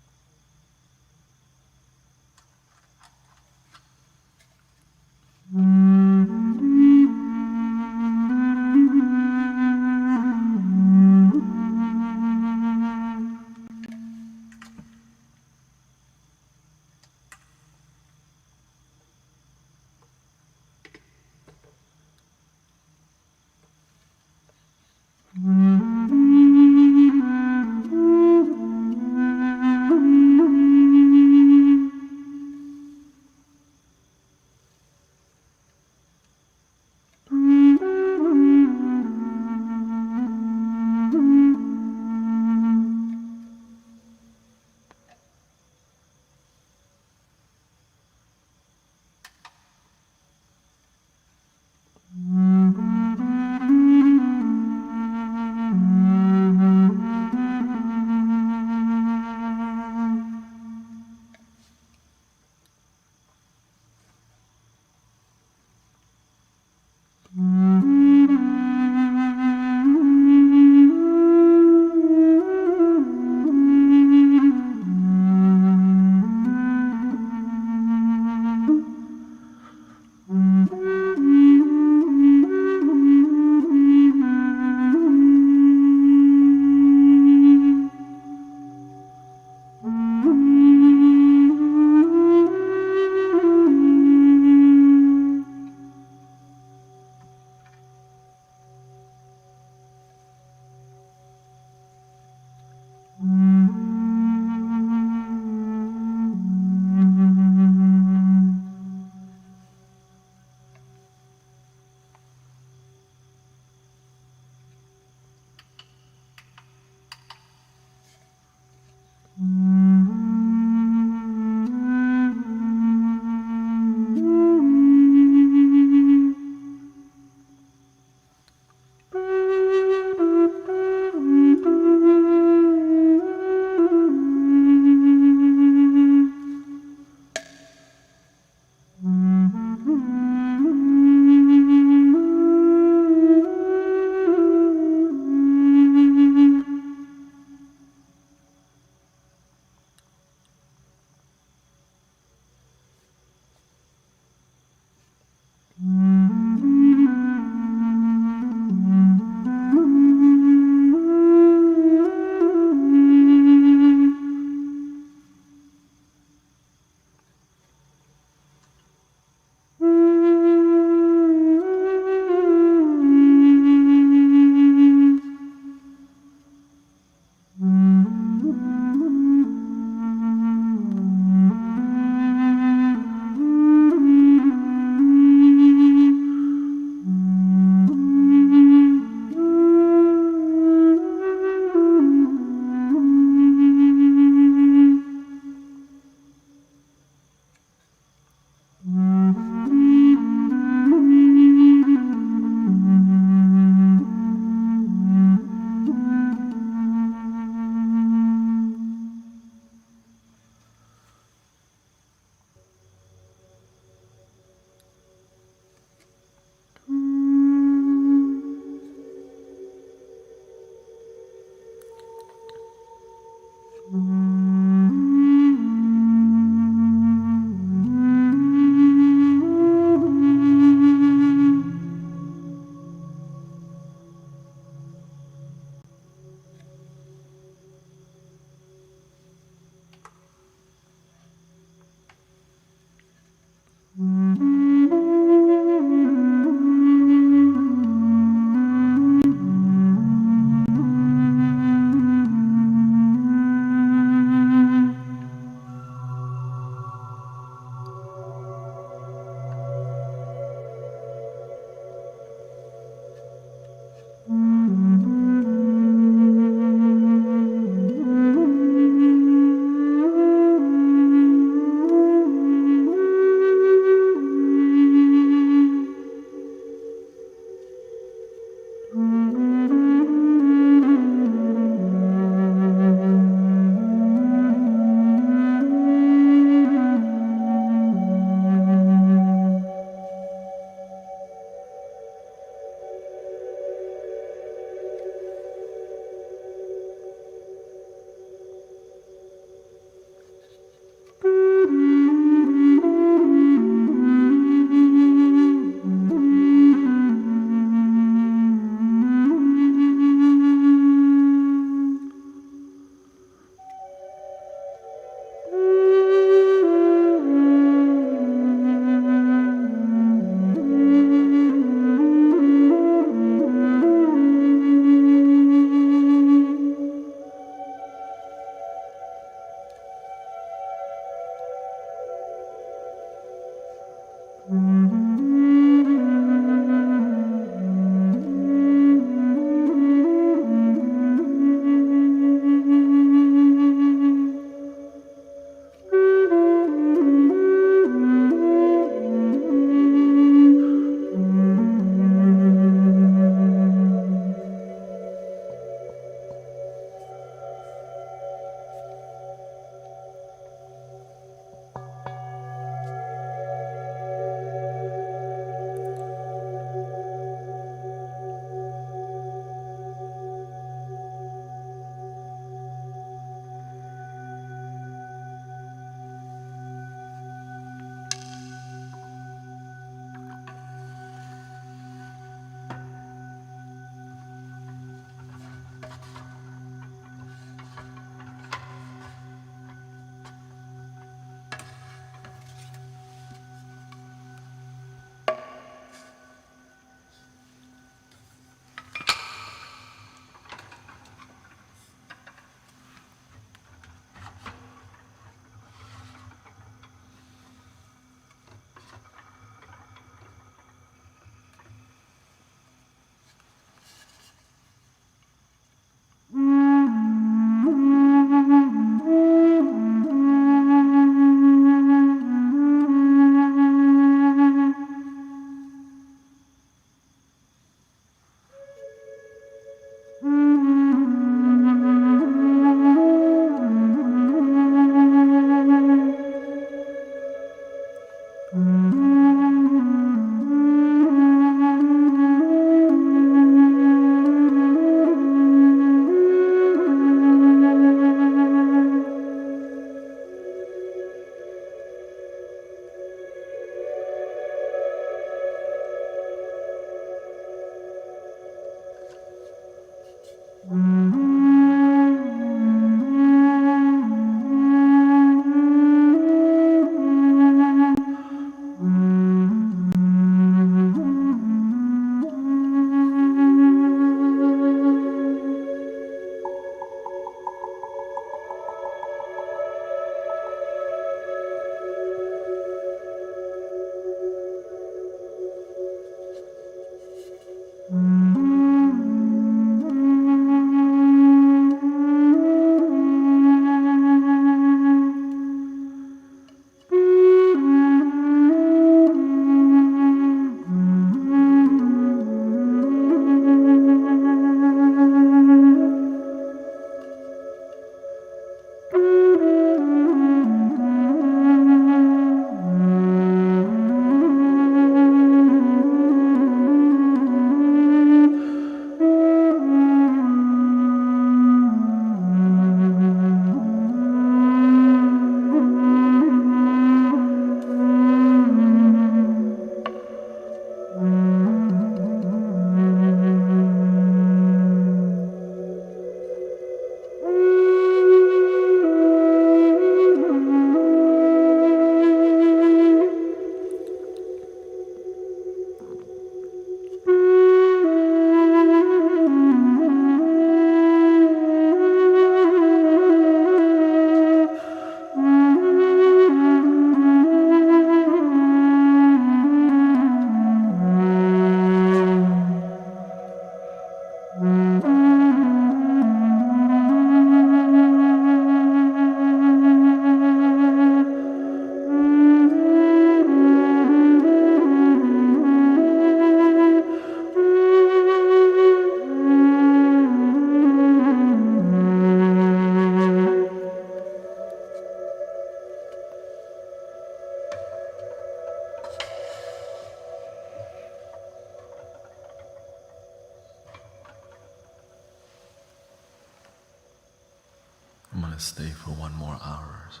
I'm gonna stay for 1 more hour or so.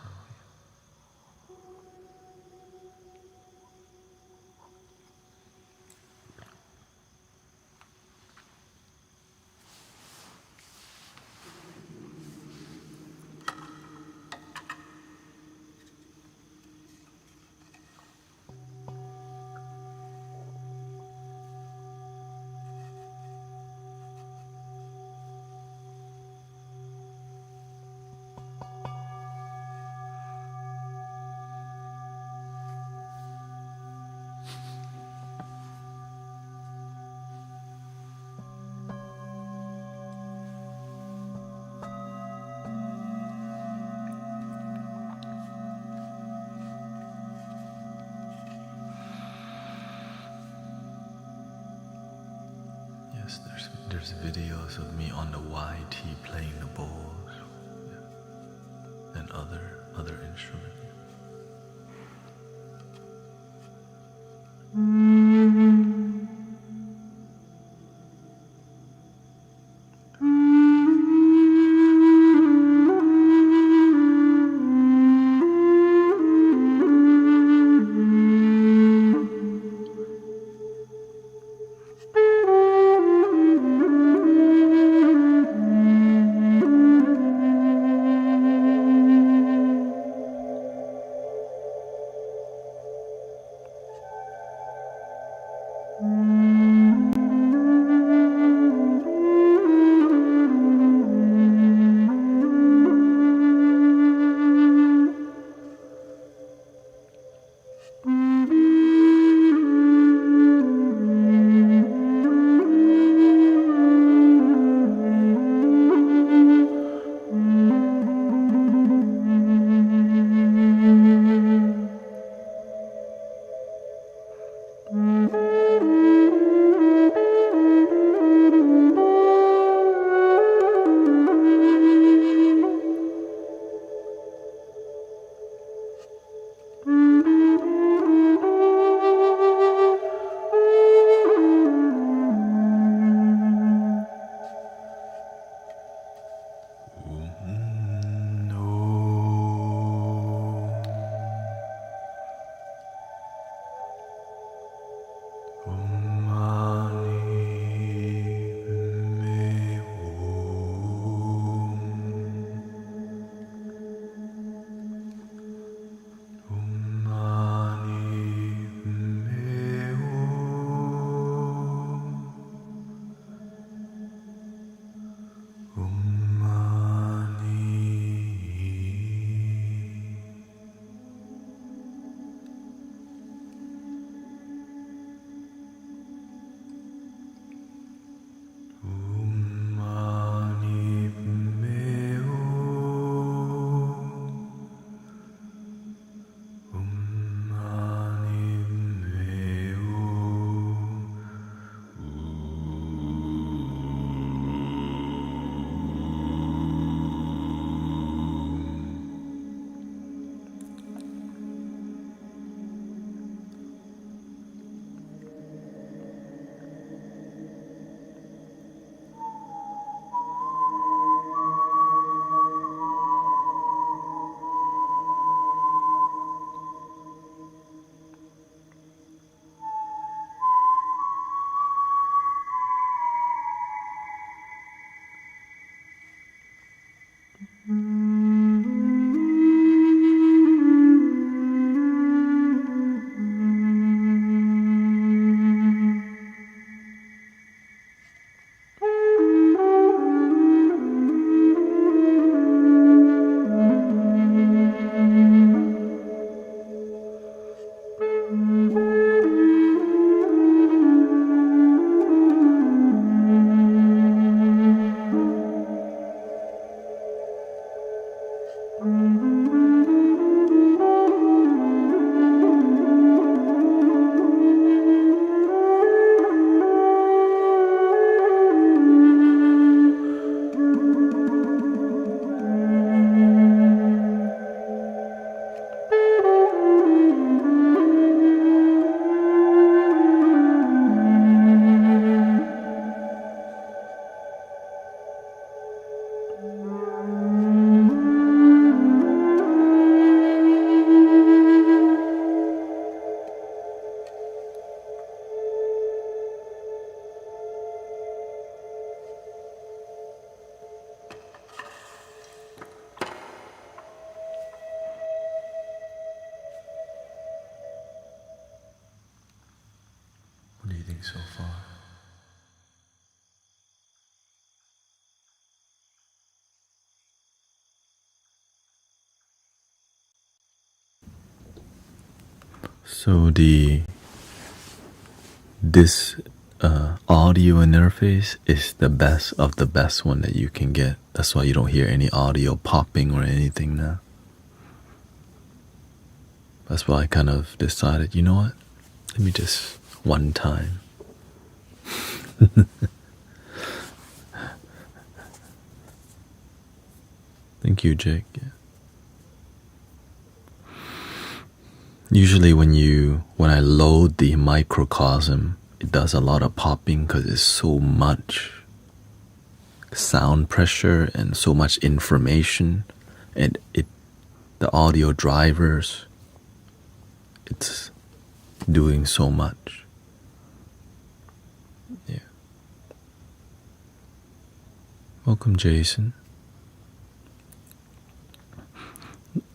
Yes, there's videos of me on the YT playing the bowls, yeah, and other instruments. so far? So this audio interface is the best of the best one that you can get. That's why you don't hear any audio popping or anything now. That's why I kind of decided, you know what? Let me just one time. Thank you, Jake. Yeah. Usually when I load the microcosm, it does a lot of popping because it's so much sound pressure and so much information, and the audio drivers, it's doing so much. Yeah. Welcome, Jason.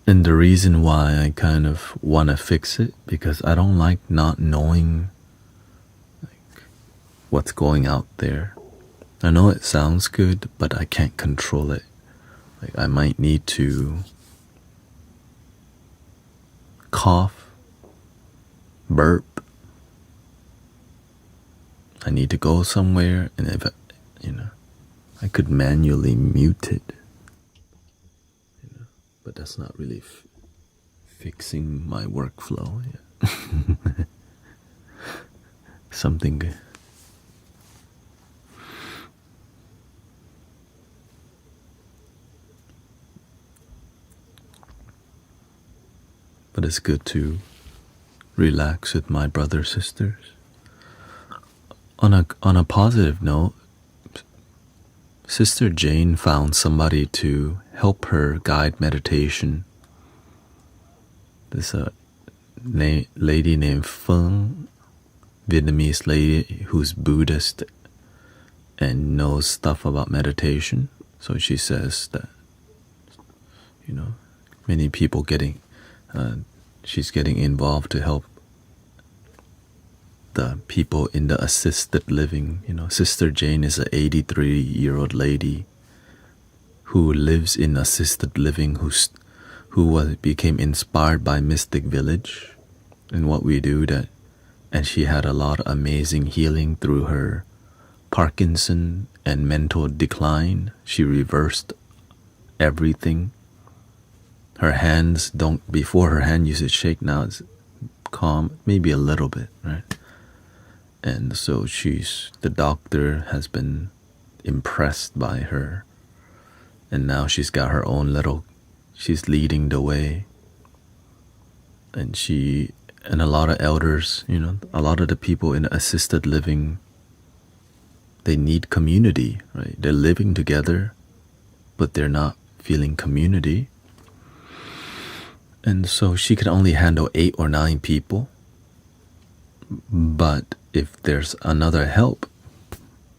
And the reason why I kind of want to fix it, because I don't like not knowing like what's going out there. I know it sounds good, but I can't control it. Like I might need to cough, burp. I need to go somewhere, and if I could manually mute it. But that's not really fixing my workflow. Yeah. Something good. But it's good to relax with my brothers, sisters. On a positive note, Sister Jane found somebody to help her guide meditation. There's a lady named Feng, Vietnamese lady who's Buddhist and knows stuff about meditation. So she says that, many people she's getting involved to help the people in the assisted living. Sister Jane is an 83-year-old lady who lives in assisted living, who became inspired by Mystic Village and what we do and she had a lot of amazing healing through her Parkinson and mental decline. She reversed everything. Her hands before her hand used to shake, now it's calm, maybe a little bit, right? And so the doctor has been impressed by her, and now she's got her own she's leading the way. And a lot of elders, a lot of the people in assisted living, they need community, right? They're living together, but they're not feeling community. And so she could only handle 8 or 9 people. But if there's another help,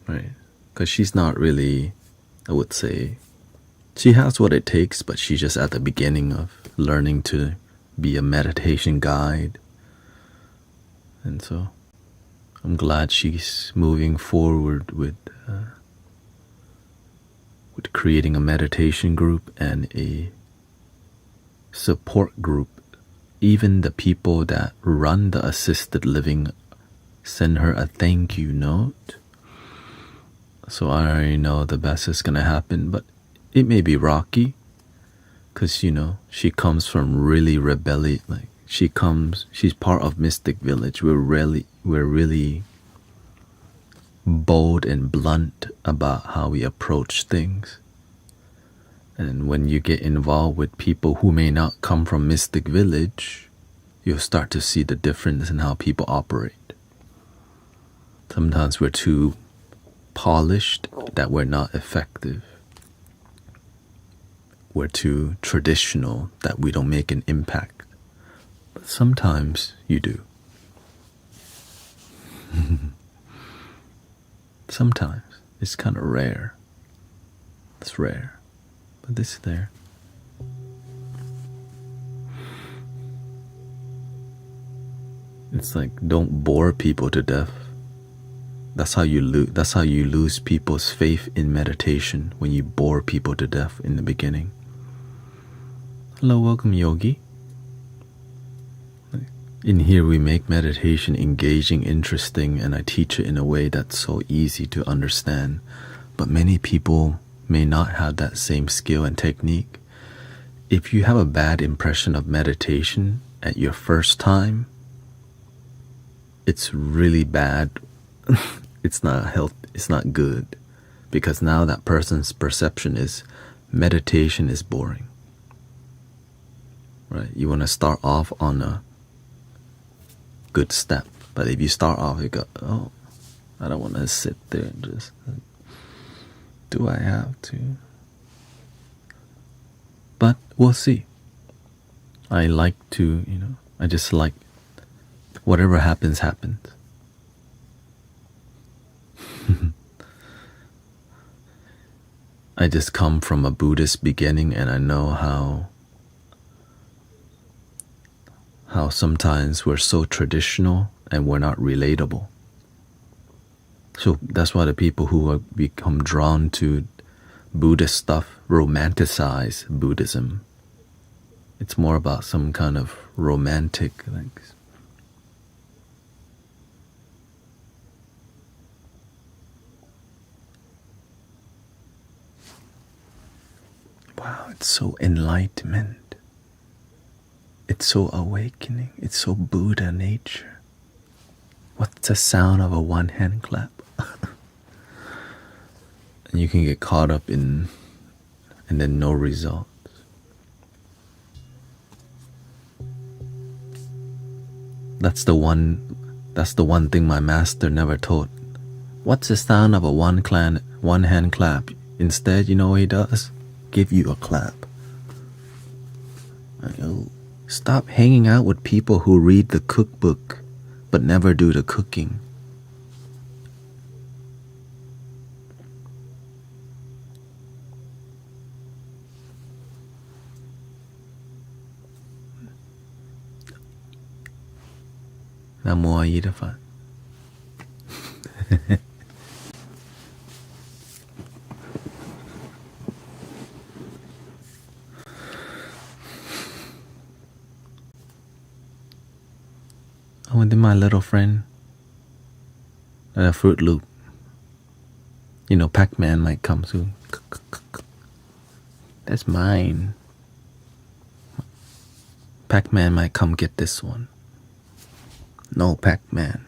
right? Because she's not really, I would say, she has what it takes, but she's just at the beginning of learning to be a meditation guide. And so I'm glad she's moving forward with creating a meditation group and a support group. Even the people that run the assisted living send her a thank you note. So I already know the best is going to happen, but it may be rocky because, she comes from really rebellious, like she's part of Mystic Village. We're really bold and blunt about how we approach things. And when you get involved with people who may not come from Mystic Village, you'll start to see the difference in how people operate. Sometimes we're too polished that we're not effective. We're too traditional that we don't make an impact. But sometimes you do. Sometimes. It's kind of rare. It's rare. But it's there. It's like, don't bore people to death. That's how you lose. That's how you lose people's faith in meditation, when you bore people to death in the beginning. Hello, welcome, Yogi. In here, we make meditation engaging, interesting, and I teach it in a way that's so easy to understand. But many people may not have that same skill and technique. If you have a bad impression of meditation at your first time, it's really bad. It's not health. It's not good, because now that person's perception is meditation is boring. Right? You want to start off on a good step, but if you start off, you go, oh, I don't want to sit there and just. Do I have to? But we'll see. I like to, I just like whatever happens, happens. I just come from a Buddhist beginning, and I know how sometimes we're so traditional and we're not relatable. So that's why the people who have become drawn to Buddhist stuff romanticize Buddhism. It's more about some kind of romantic, like, wow, it's so enlightenment. It's so awakening. It's so Buddha nature. What's the sound of a one-hand clap? And you can get caught up in, and then no results. That's the one thing my master never taught. What's the sound of a one-hand clap? Instead, you know what he does? Give you a clap. Stop hanging out with people who read the cookbook but never do the cooking. Namo Ayidafat. Oh, and then my little friend, Fruit Loop. Pac-Man might come soon. That's mine. Pac-Man might come get this one. No, Pac-Man.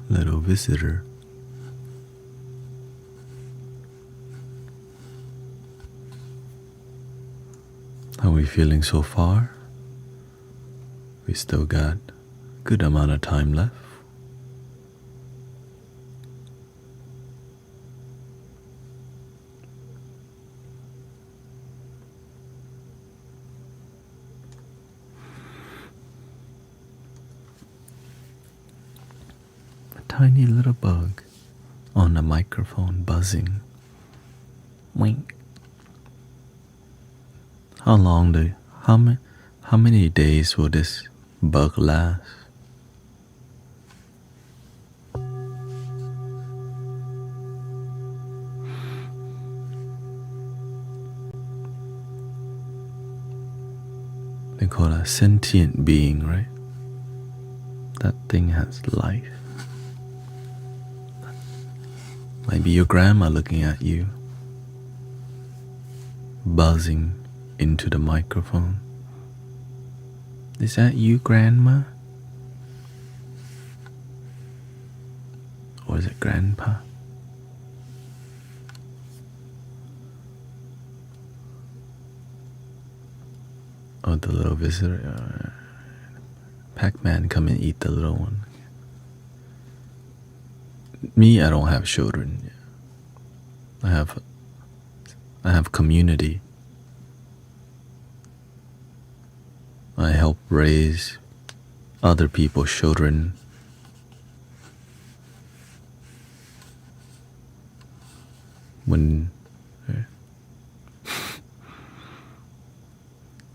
little visitor. How are we feeling so far? We still got a good amount of time left. A tiny little bug on the microphone buzzing. Wink. How many days will this bug last? They call it a sentient being, right? That thing has life. Might be your grandma looking at you, buzzing into the microphone. Is that you, Grandma? Or is it Grandpa? Oh, the little visitor. Pac-Man, come and eat the little one. Me, I don't have children. I have community. I help raise other people's children. When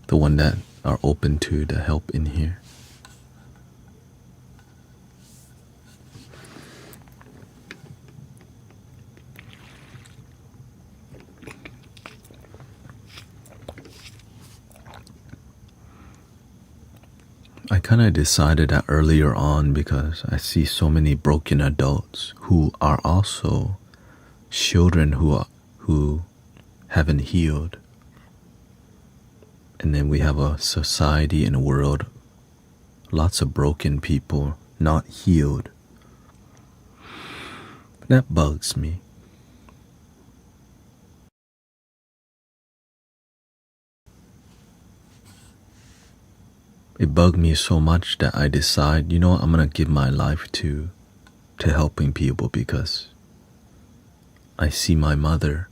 the one that are open to the help in here. I kind of decided that earlier on because I see so many broken adults who are also children who haven't healed. And then we have a society and a world, lots of broken people, not healed. That bugs me. It bugged me so much that I decide, you know what, I'm going to give my life to helping people because I see my mother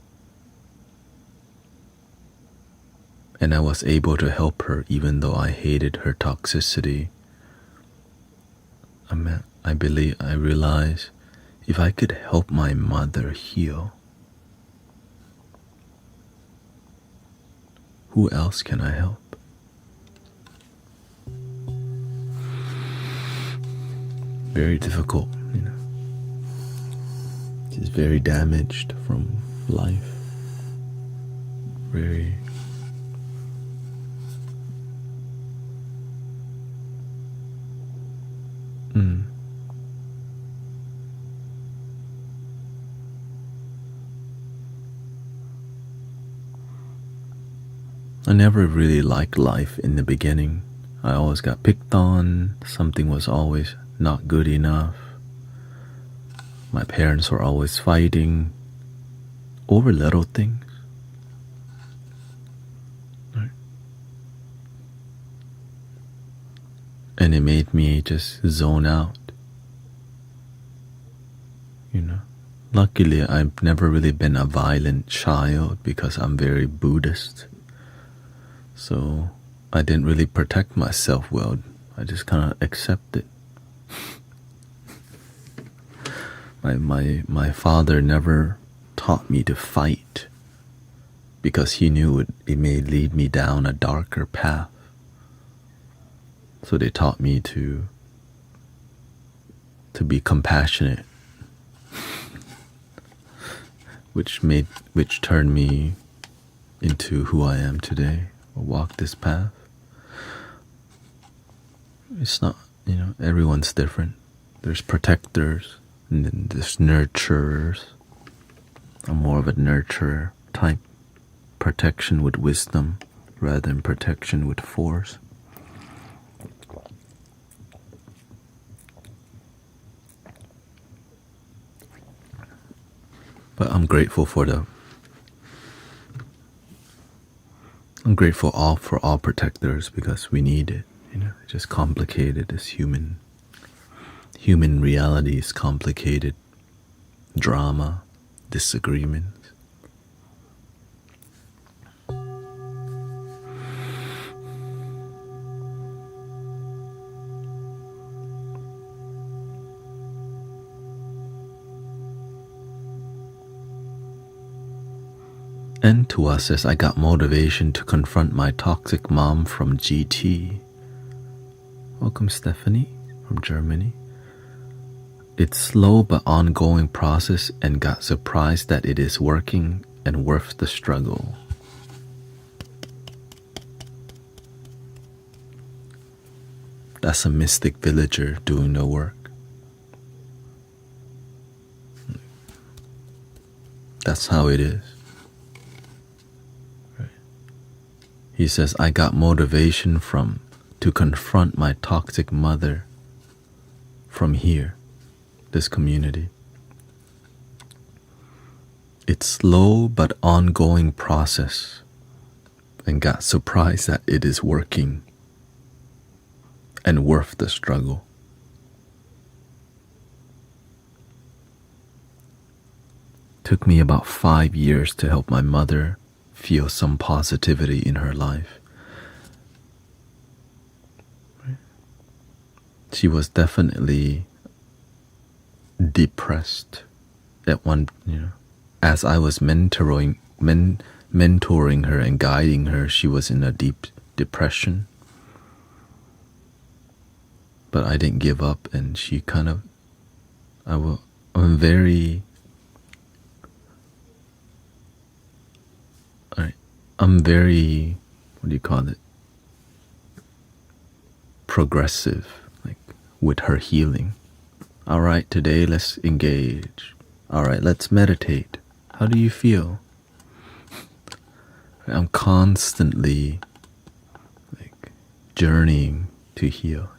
and I was able to help her even though I hated her toxicity. I realized if I could help my mother heal, who else can I help? Very difficult, you know. She's very damaged from life. Very. I never really liked life in the beginning. I always got picked on. Something was always not good enough. My parents were always fighting over little things. Right? And it made me just zone out. You know, luckily I've never really been a violent child because I'm very Buddhist. So I didn't really protect myself well. I just kind of accepted. My father never taught me to fight because he knew it may lead me down a darker path. So they taught me to be compassionate, which turned me into who I am today. I walk this path. It's not, you know, everyone's different. There's protectors and then there's nurturers. I'm more of a nurturer type. Protection with wisdom rather than protection with force. But I'm grateful for all protectors because we need it. It's just complicated. This human reality is complicated. Drama, disagreements. And to us says, I got motivation to confront my toxic mom from GT. Welcome, Stephanie from Germany. It's slow but ongoing process and got surprised that it is working and worth the struggle. That's a mystic villager doing the work. That's how it is. He says, I got motivation to confront my toxic mother from here, this community. It's slow but ongoing process and got surprised that it is working and worth the struggle. Took me about 5 years to help my mother feel some positivity in her life. She was definitely depressed at one, as I was mentoring her and guiding her, she was in a deep depression. But I didn't give up, and she I'm very progressive, like with her healing. All right, today let's engage. All right, let's meditate. How do you feel? I'm constantly journeying to heal.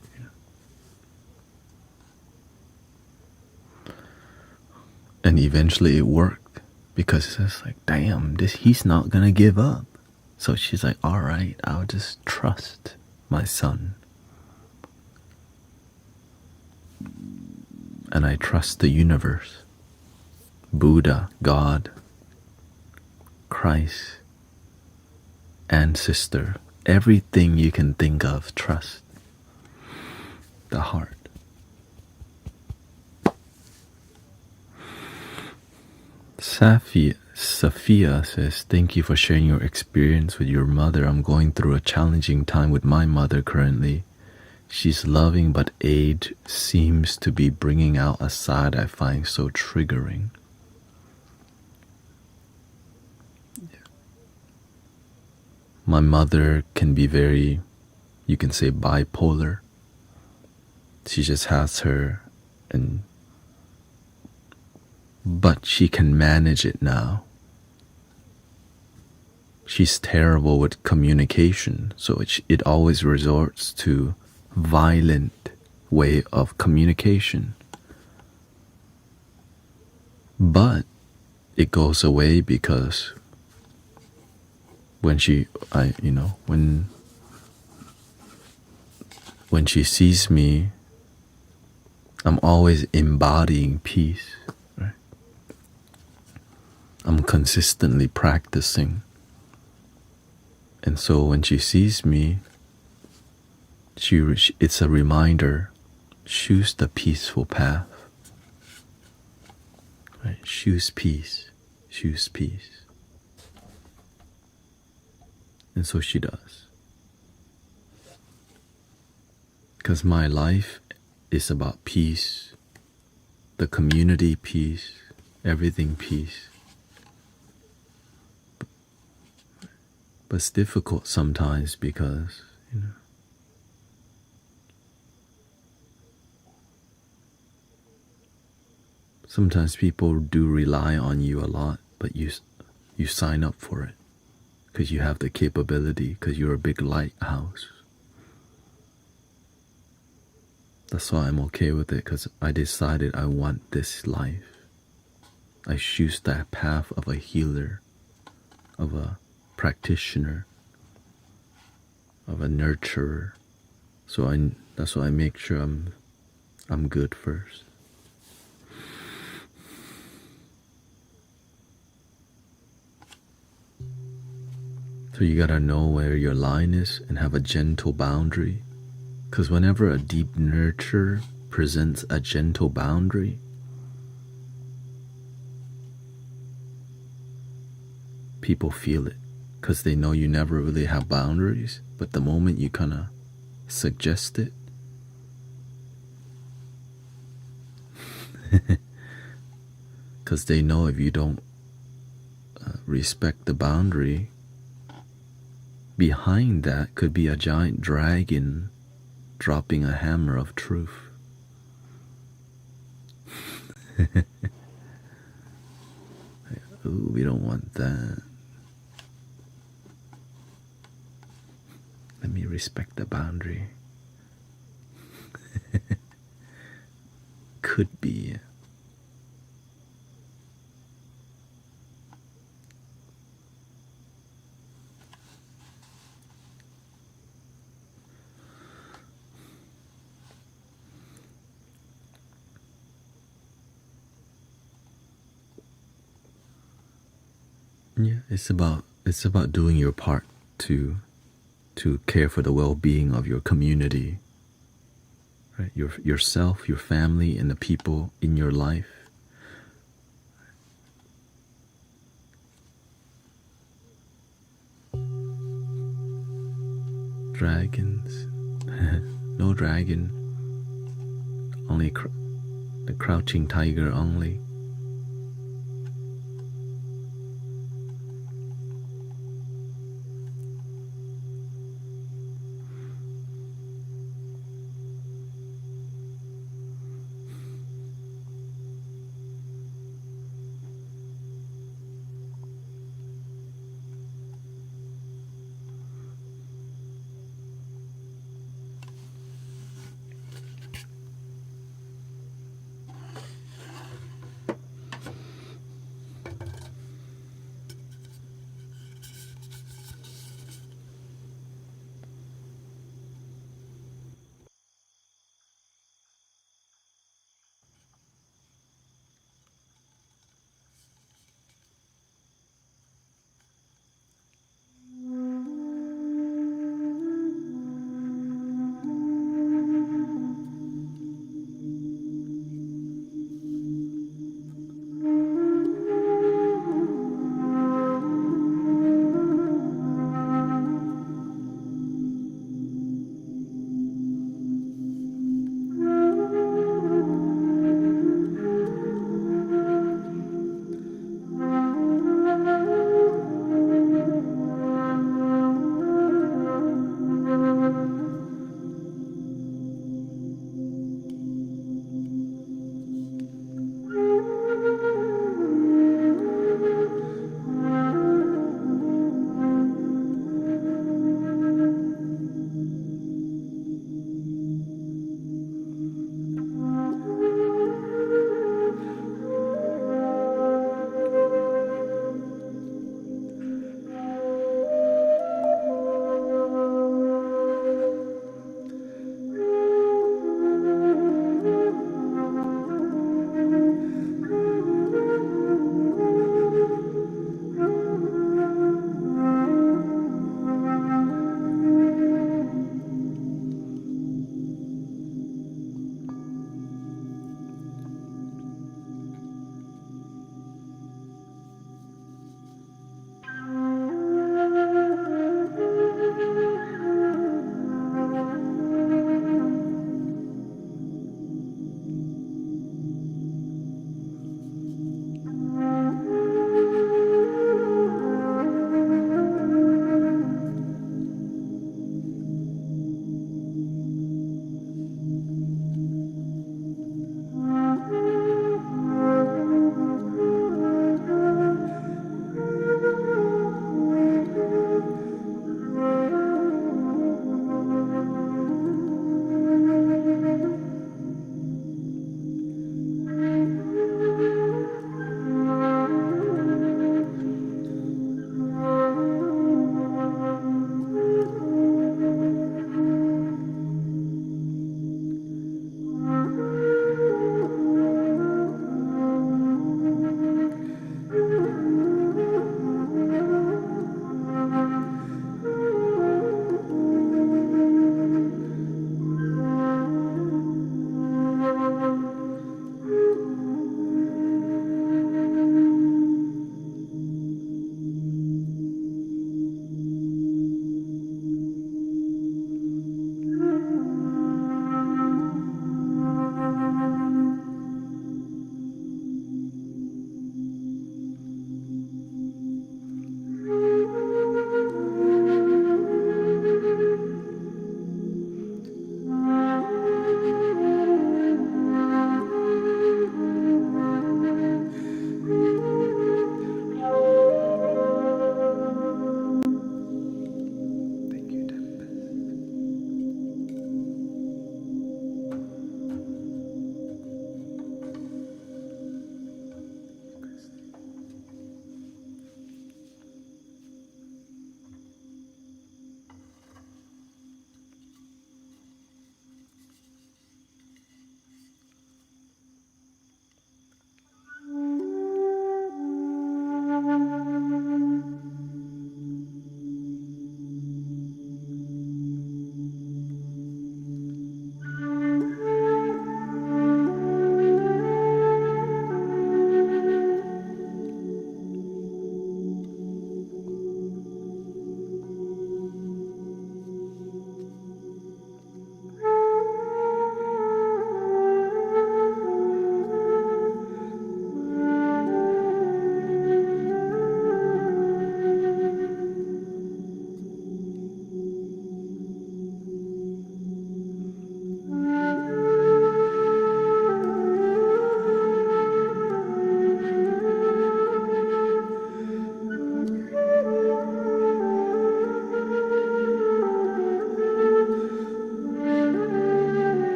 And eventually it worked because it's like, damn, he's not gonna give up. So she's like, all right, I'll just trust my son. And I trust the universe, Buddha, God, Christ, ancestor, everything you can think of, trust the heart. Sophia says, thank you for sharing your experience with your mother. I'm going through a challenging time with my mother currently. She's loving, but age seems to be bringing out a side I find so triggering. My mother can be very, you can say, bipolar. She just has her, but she can manage it now. She's terrible with communication, so it always resorts to violent way of communication. But it goes away because when she sees me, I'm always embodying peace, right? I'm consistently practicing. And so when she sees me, it's a reminder, choose the peaceful path. Right? Choose peace. And so she does. Because my life is about peace, the community peace, everything peace. But it's difficult sometimes because, sometimes people do rely on you a lot, but you sign up for it because you have the capability, because you're a big lighthouse. That's why I'm okay with it, because I decided I want this life. I choose that path of a healer, of a practitioner, of a nurturer. So that's why I make sure I'm good first. So you gotta know where your line is and have a gentle boundary. Because whenever a deep nurture presents a gentle boundary, people feel it. Because they know you never really have boundaries. But the moment you kind of suggest it, because they know if you don't respect the boundary, behind that could be a giant dragon dropping a hammer of truth. Ooh, we don't want that. Let me respect the boundary. Could be. Yeah, it's about doing your part to care for the well-being of your community, right? Yourself, your family, and the people in your life. Dragons. No dragon. Only the crouching tiger only.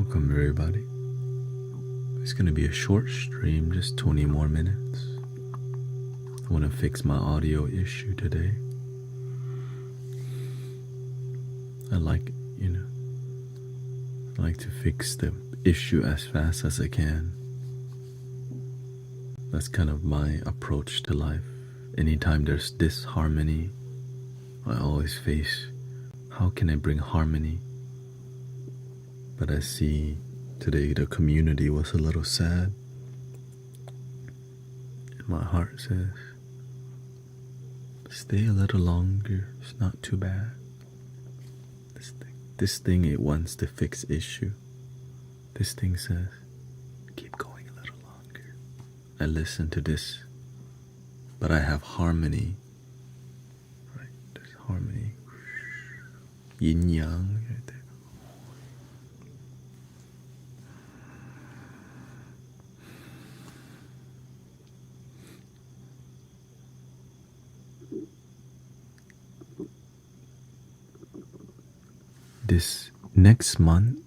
Welcome everybody. It's gonna be a short stream, just 20 more minutes. I want to fix my audio issue today. I like, I like to fix the issue as fast as I can. That's kind of my approach to life. Anytime there's disharmony, I always face, how can I bring harmony? But I see today the community was a little sad. And my heart says, stay a little longer, it's not too bad. This thing, it wants to fix issue. This thing says, keep going a little longer. I listen to this, but I have harmony. Right, there's harmony. Yin yang right there. This next month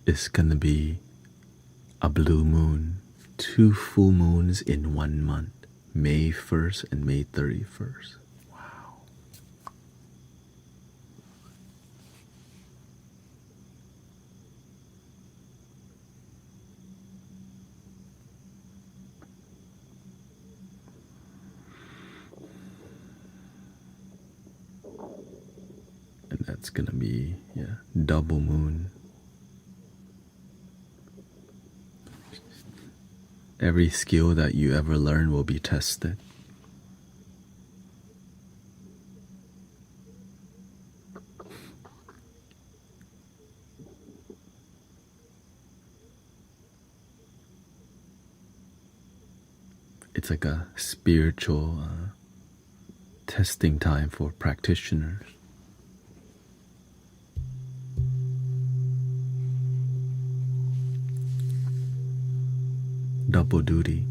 is gonna be a blue moon, 2 full moons in 1 month, May 1st and May 31st. Wow. And that's gonna be, double moon. Every skill that you ever learn will be tested. It's like a spiritual testing time for practitioners. Double duty.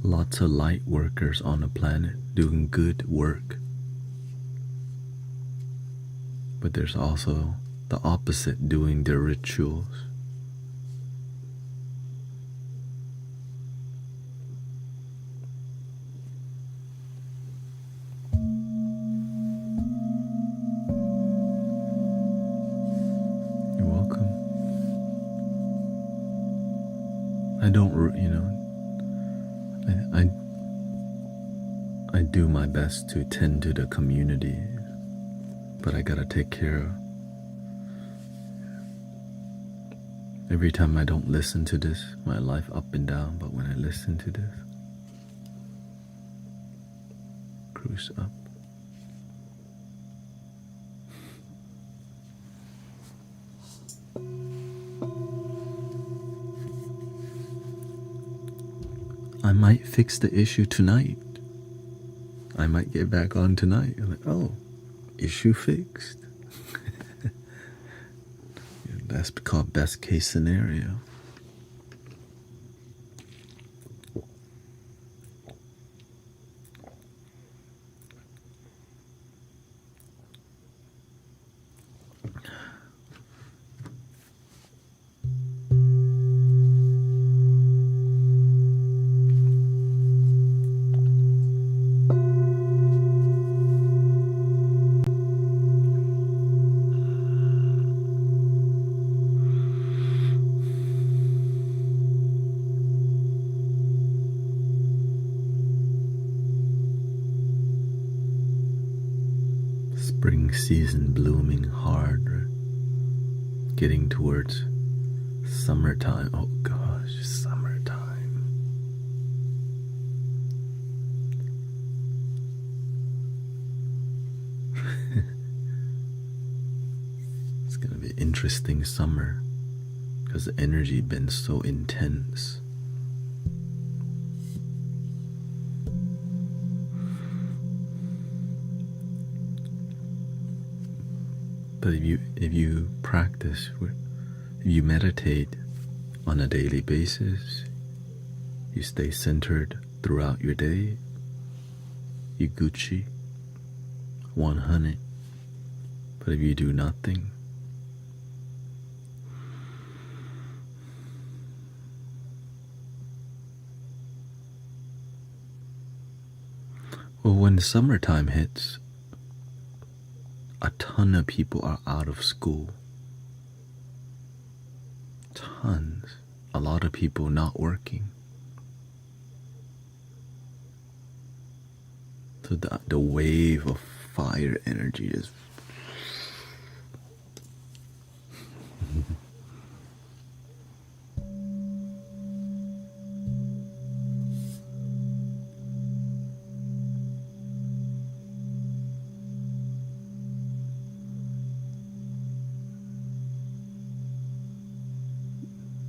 Lots of light workers on the planet doing good work. But there's also the opposite doing their rituals. I don't, I do my best to tend to the community, but I gotta take care of. Every time I don't listen to this, my life up and down, but when I listen to this, cruise up. I might fix the issue tonight. I might get back on tonight. I'm like, oh, issue fixed. That's called best case scenario. Spring season blooming hard, right? Getting towards summertime. Oh gosh, summertime. It's gonna be an interesting summer because the energy been so intense. But if you practice, if you meditate on a daily basis. You stay centered throughout your day. You Gucci 100. But if you do nothing, well, when summertime hits, a ton of people are out of school. Tons. A lot of people not working. So the wave of fire energy is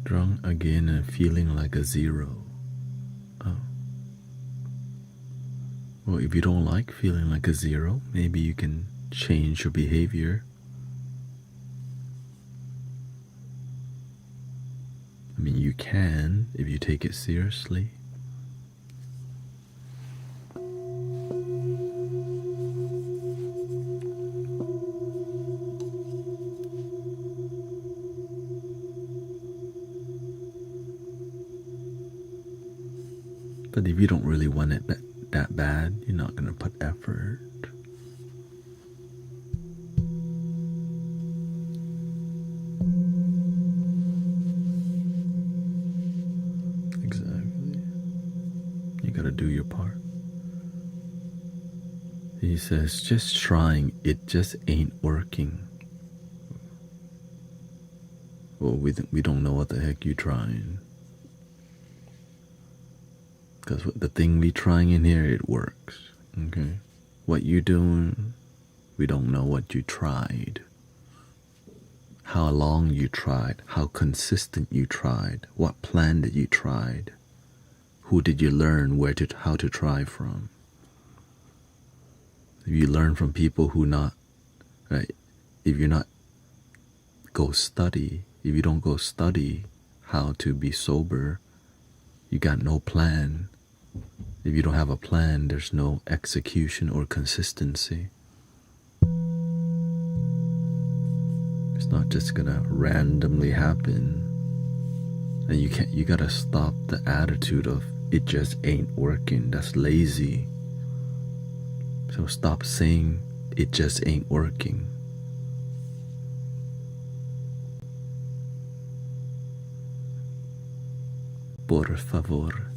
drunk again and feeling like a zero. Oh. Well, if you don't like feeling like a zero, maybe you can change your behavior. I mean, you can if you take it seriously. But if you don't really want it that bad, you're not going to put effort. Exactly. You got to do your part. He says, just trying, it just ain't working. Well, we don't know what the heck you're trying. Because the thing we trying in here, it works. Okay? What you doing, we don't know what you tried. How long you tried, how consistent you tried, what plan did you tried, who did you learn how to try from. If you learn from people who not, right, if you don't go study how to be sober, you got no plan. If you don't have a plan, there's no execution or consistency. It's not just gonna randomly happen. And you gotta stop the attitude of it just ain't working. That's lazy. So stop saying it just ain't working. Por favor.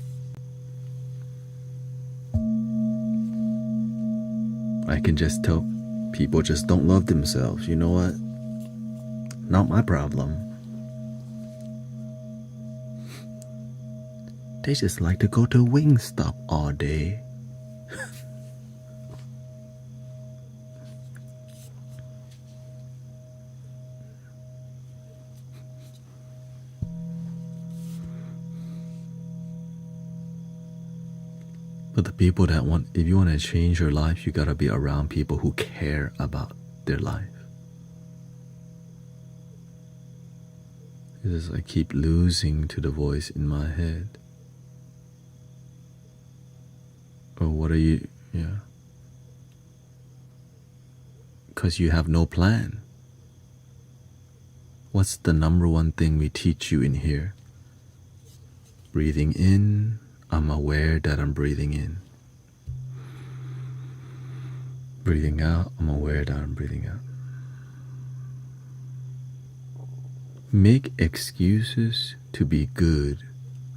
I can just tell people just don't love themselves. You know what? Not my problem. They just like to go to Wingstop all day. But the people that if you want to change your life, you gotta be around people who care about their life. Because I keep losing to the voice in my head. Oh, what are you? Yeah. Because you have no plan. What's the number one thing we teach you in here? Breathing in, I'm aware that I'm breathing in. Breathing out, I'm aware that I'm breathing out. Make excuses to be good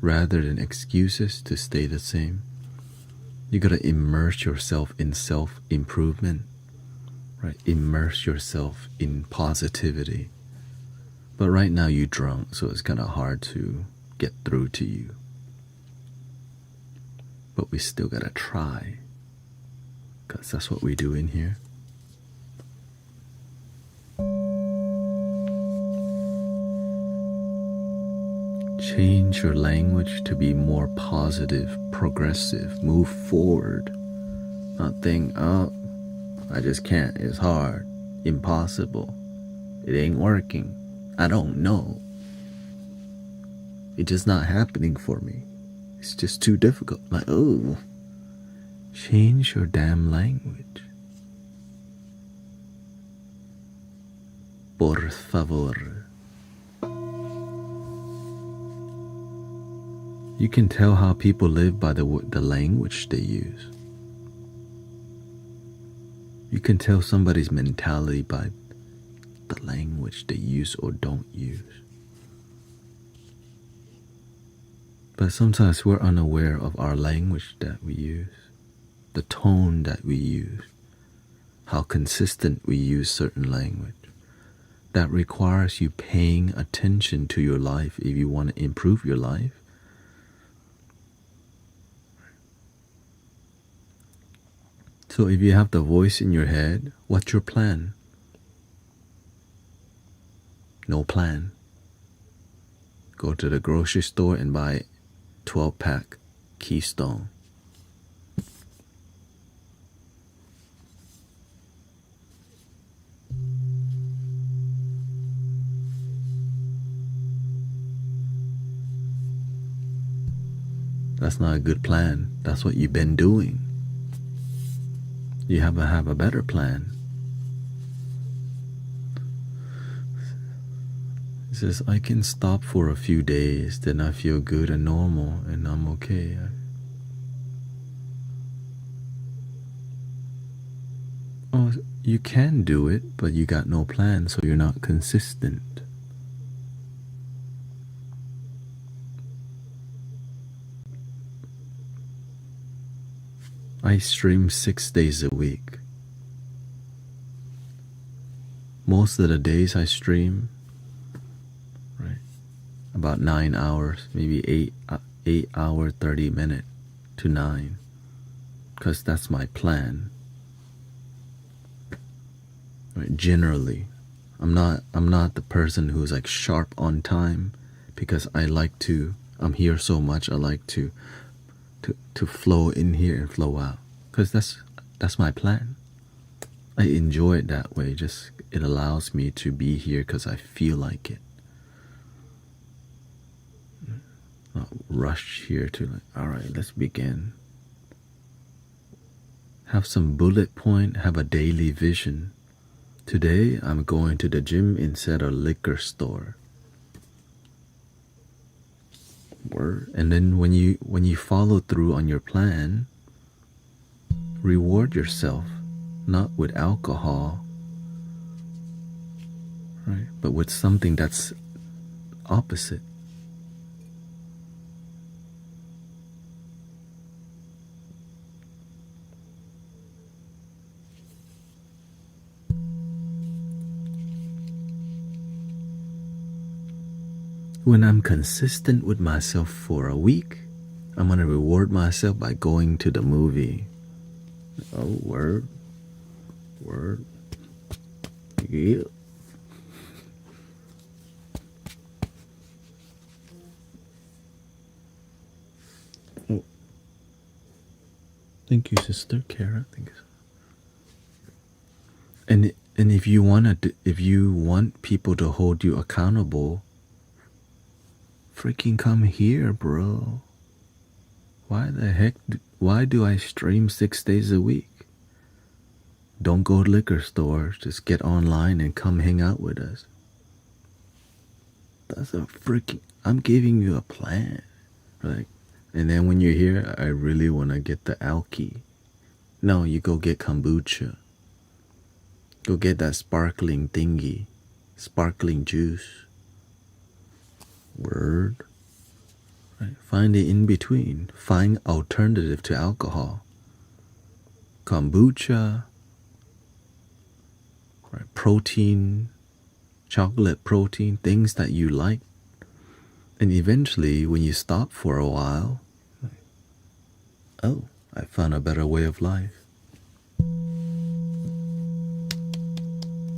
rather than excuses to stay the same. You gotta immerse yourself in self-improvement, right? Immerse yourself in positivity. But right now you're drunk, so it's kind of hard to get through to you. But we still gotta try, because that's what we do in here. Change your language to be more positive, progressive, move forward. Not think, oh, I just can't, it's hard, impossible, it ain't working, I don't know. It's just not happening for me. It's just too difficult. Like, oh, change your damn language. Por favor. You can tell how people live by the language they use. You can tell somebody's mentality by the language they use or don't use. But sometimes we're unaware of our language that we use, the tone that we use, how consistent we use certain language. That requires you paying attention to your life if you want to improve your life. So if you have the voice in your head, what's your plan? No plan. Go to the grocery store and buy 12-pack Keystone. That's not a good plan. That's what you've been doing. You have to have a better plan. It says, I can stop for a few days, then I feel good and normal, and I'm okay. Oh, you can do it, but you got no plan, so you're not consistent. I stream 6 days a week. Most of the days I stream, right, about 9 hours, maybe 8 hour, 30 minutes to 9, because that's my plan. Right, generally, I'm not the person who's like sharp on time, because I'm here so much. I like to flow in here and flow out, because that's my plan. I enjoy it that way. Just it allows me to be here because I feel like it. Not rush here to like, all right, let's begin. Have some bullet point. Have a daily vision. Today I'm going to the gym instead of liquor store. Word. And then when you follow through on your plan, reward yourself, not with alcohol, right, but with something that's opposite. When I'm consistent with myself for a week, I'm going to reward myself by going to the movie. Oh, word. Word. Yeah. Oh. Thank you, Sister Kara. Thank you. And if you want people to hold you accountable, freaking come here, bro. Why do I stream 6 days a week? Don't go to liquor stores, just get online and come hang out with us. That's a freaking, I'm giving you a plan. Like, and then when you're here, I really want to get the alky. No, you go get kombucha. Go get that sparkling thingy. Sparkling juice. Word. Right. Find the in-between. Find alternative to alcohol. Kombucha. Right. Protein. Chocolate protein. Things that you like. And eventually, when you stop for a while, oh, I found a better way of life.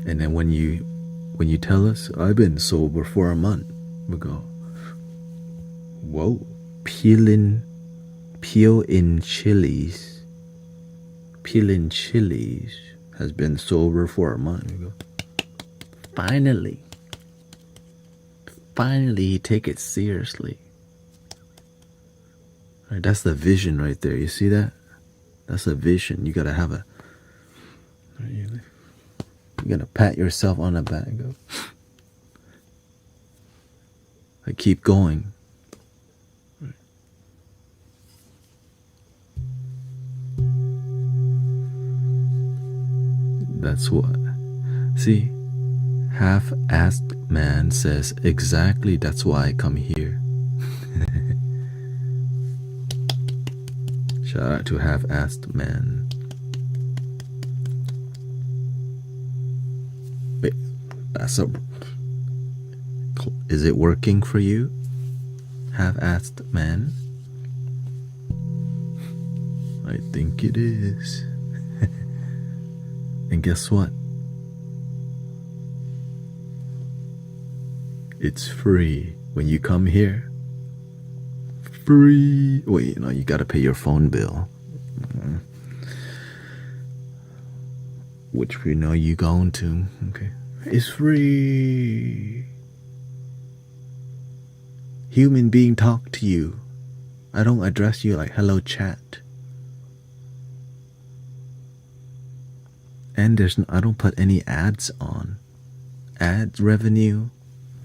And then when you tell us, I've been sober for a month, we go, whoa, peeling chilies has been sober for a month. We go, finally take it seriously. Right, that's the vision right there. You see that? That's a vision. You gotta have a. You gotta pat yourself on the back. Go. Like keep going. That's what. See, half-assed man says exactly. That's why I come here. Shout out to half-assed man. Wait, that's a. Is it working for you? Half-assed man? I think it is. And guess what? It's free when you come here. Free. Wait, no, you gotta pay your phone bill. Which we know you going to. Okay. It's free. Human being talk to you. I don't address you like hello chat. And I don't put any ads on. Ads revenue?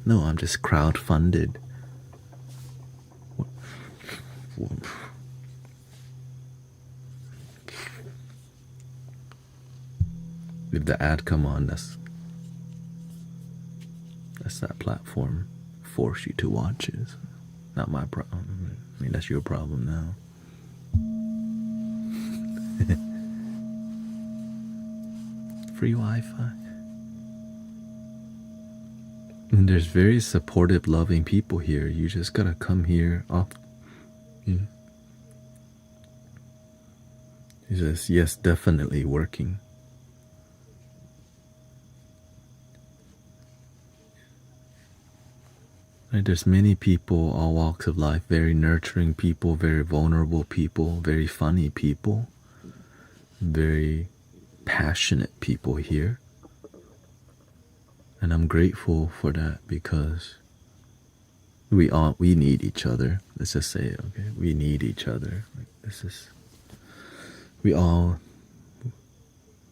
No, I'm just crowdfunded. If the ad come on, that's that platform force you to watch it. Not my problem. I mean, that's your problem now. Free Wi-Fi. And there's very supportive, loving people here. You just gotta come here off. He says, yes, definitely working. Right, there's many people, all walks of life, very nurturing people, very vulnerable people, very funny people, very passionate people here. And I'm grateful for that because we need each other. Let's just say it, okay? We need each other. Like, we all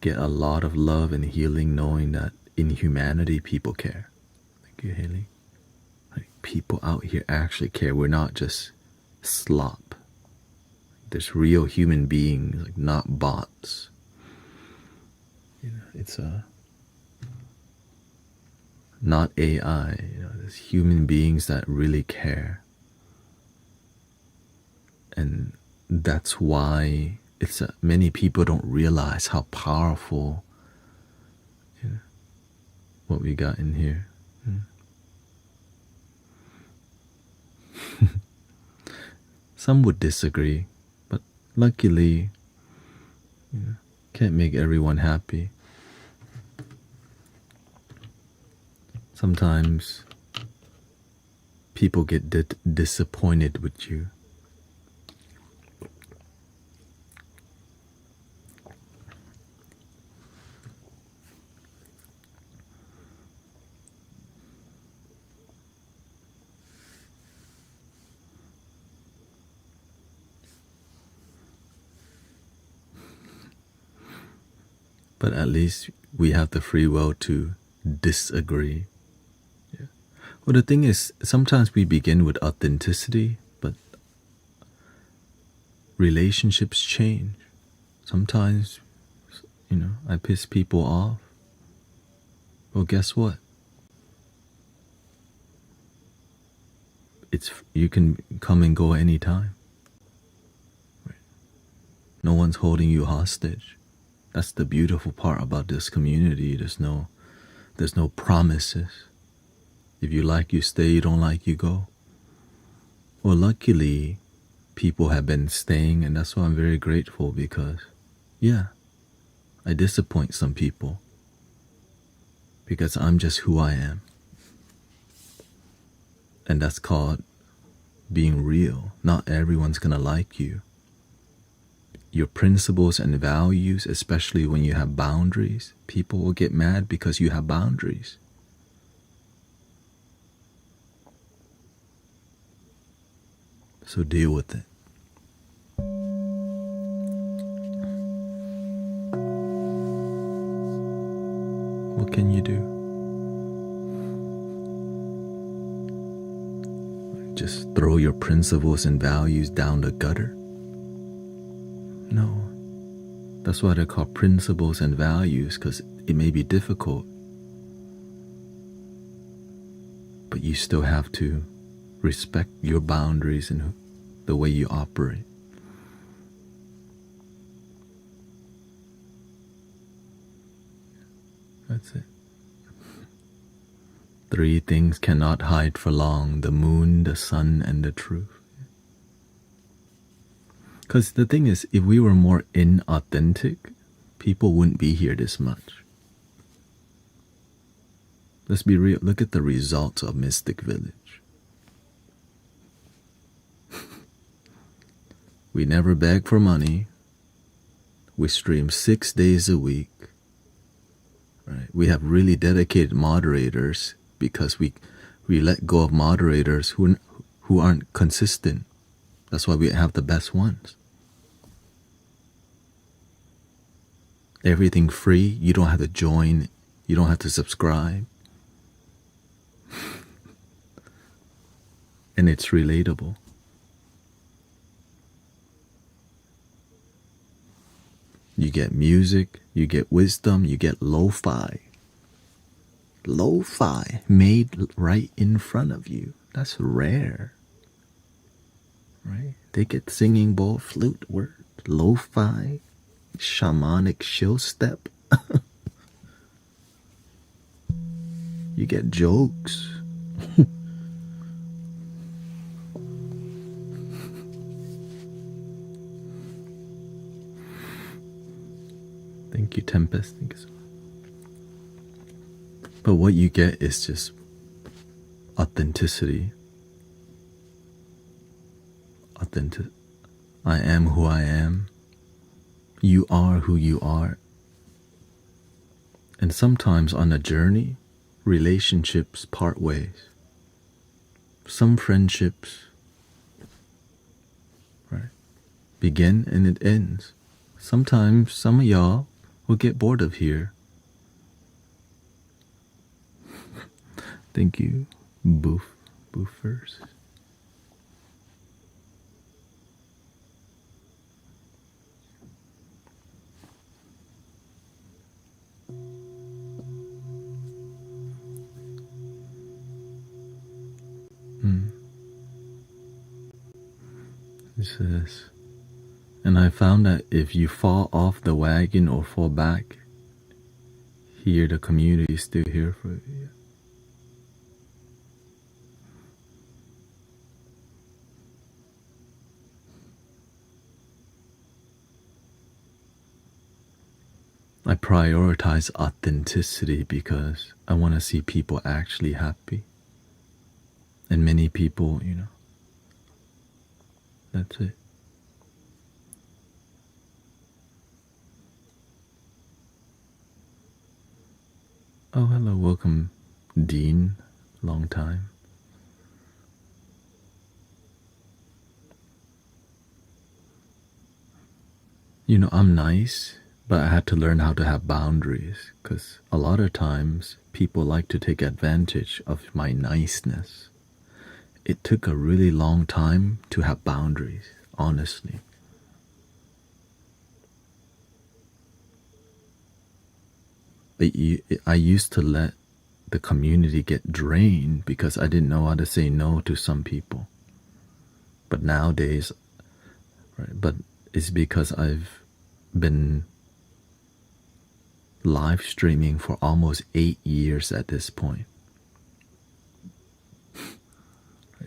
get a lot of love and healing knowing that in humanity people care. Thank you, Haley. Like, people out here actually care. We're not just slop. There's real human beings, like not bots. You know, it's not AI. You know, there's human beings that really care, and that's why many people don't realize how powerful, you know, what we got in here. Some would disagree, but luckily, you know, can't make everyone happy. Sometimes people get disappointed with you. But at least we have the free will to disagree. Yeah. Well, the thing is, sometimes we begin with authenticity, but relationships change. Sometimes, you know, I piss people off. Well, guess what? You can come and go anytime. Right. No one's holding you hostage. That's the beautiful part about this community. There's no promises. If you like, you stay. You don't like, you go. Well, luckily, people have been staying, and that's why I'm very grateful because, yeah, I disappoint some people because I'm just who I am. And that's called being real. Not everyone's gonna like you. Your principles and values, especially when you have boundaries, people will get mad because you have boundaries. So deal with it. What can you do? Just throw your principles and values down the gutter? No. That's why they're called principles and values, because it may be difficult, but you still have to respect your boundaries and the way you operate. That's it. 3 things cannot hide for long: the moon, the sun, and the truth. Because the thing is, if we were more inauthentic, people wouldn't be here this much. Let's be real. Look at the results of Mystic Village. We never beg for money. We stream 6 days a week. Right? We have really dedicated moderators because we let go of moderators who aren't consistent. That's why we have the best ones. Everything free. You don't have to join. You don't have to subscribe. And it's relatable. You get music, you get wisdom, you get lo-fi. Lo-fi made right in front of you. That's rare. Right? They get singing bowl, flute word, lo-fi, shamanic chill step. You get jokes. Thank you, Tempest. Thank you so much. But what you get is just authenticity. I am who I am. You are who you are. And sometimes on a journey, relationships part ways. Some friendships, right, begin and it ends. Sometimes some of y'all will get bored of here. Thank you, boofers. It says, and I found that if you fall off the wagon or fall back, here the community is still here for you. I prioritize authenticity because I want to see people actually happy. And many people, that's it. Oh, hello, welcome, Dean. Long time. I'm nice, but I had to learn how to have boundaries because a lot of times people like to take advantage of my niceness. It took a really long time to have boundaries, honestly. I used to let the community get drained because I didn't know how to say no to some people. But nowadays, right, but it's because I've been live streaming for almost 8 years at this point.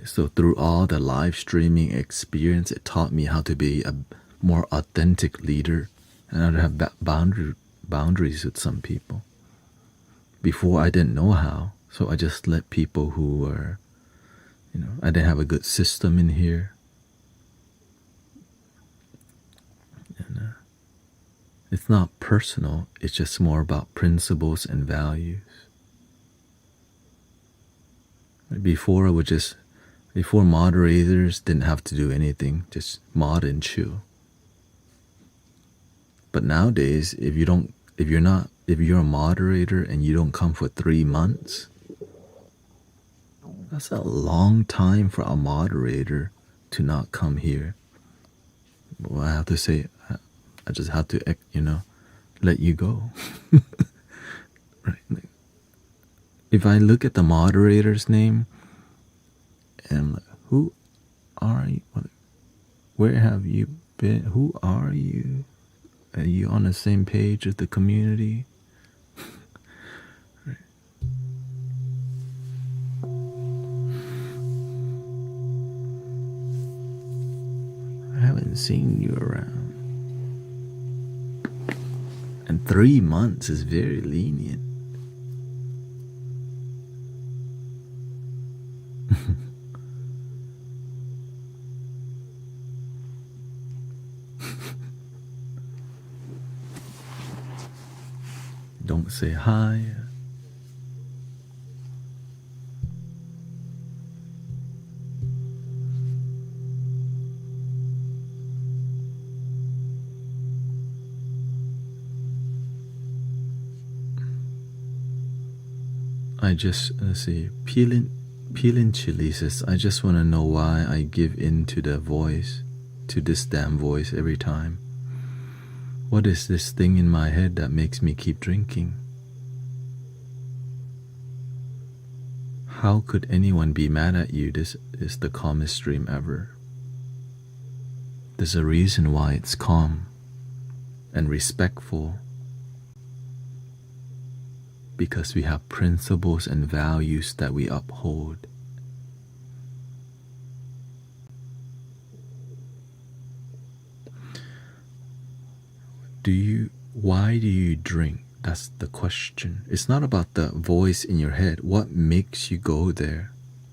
So through all the live streaming experience, it taught me how to be a more authentic leader and how to have boundaries with some people. Before I didn't know how, so I just let people who were, I didn't have a good system in here. And it's not personal, it's just more about principles and values. Before moderators didn't have to do anything, just mod and chill. But nowadays, if if you're a moderator and you don't come for 3 months, that's a long time for a moderator to not come here. Well, I have to say, I just have to, let you go. Right? If I look at the moderator's name and I'm like, who are you? Where have you been? Who are you? Are you on the same page as the community? Right. I haven't seen you around. And 3 months is very lenient. Don't say hi. Let's see, peeling chili says, I just want to know why I give in to the voice, to this damn voice every time. What is this thing in my head that makes me keep drinking? How could anyone be mad at you? This is the calmest stream ever. There's a reason why it's calm and respectful. Because we have principles and values that we uphold. Why do you drink? That's the question. It's not about the voice in your head. What makes you go there?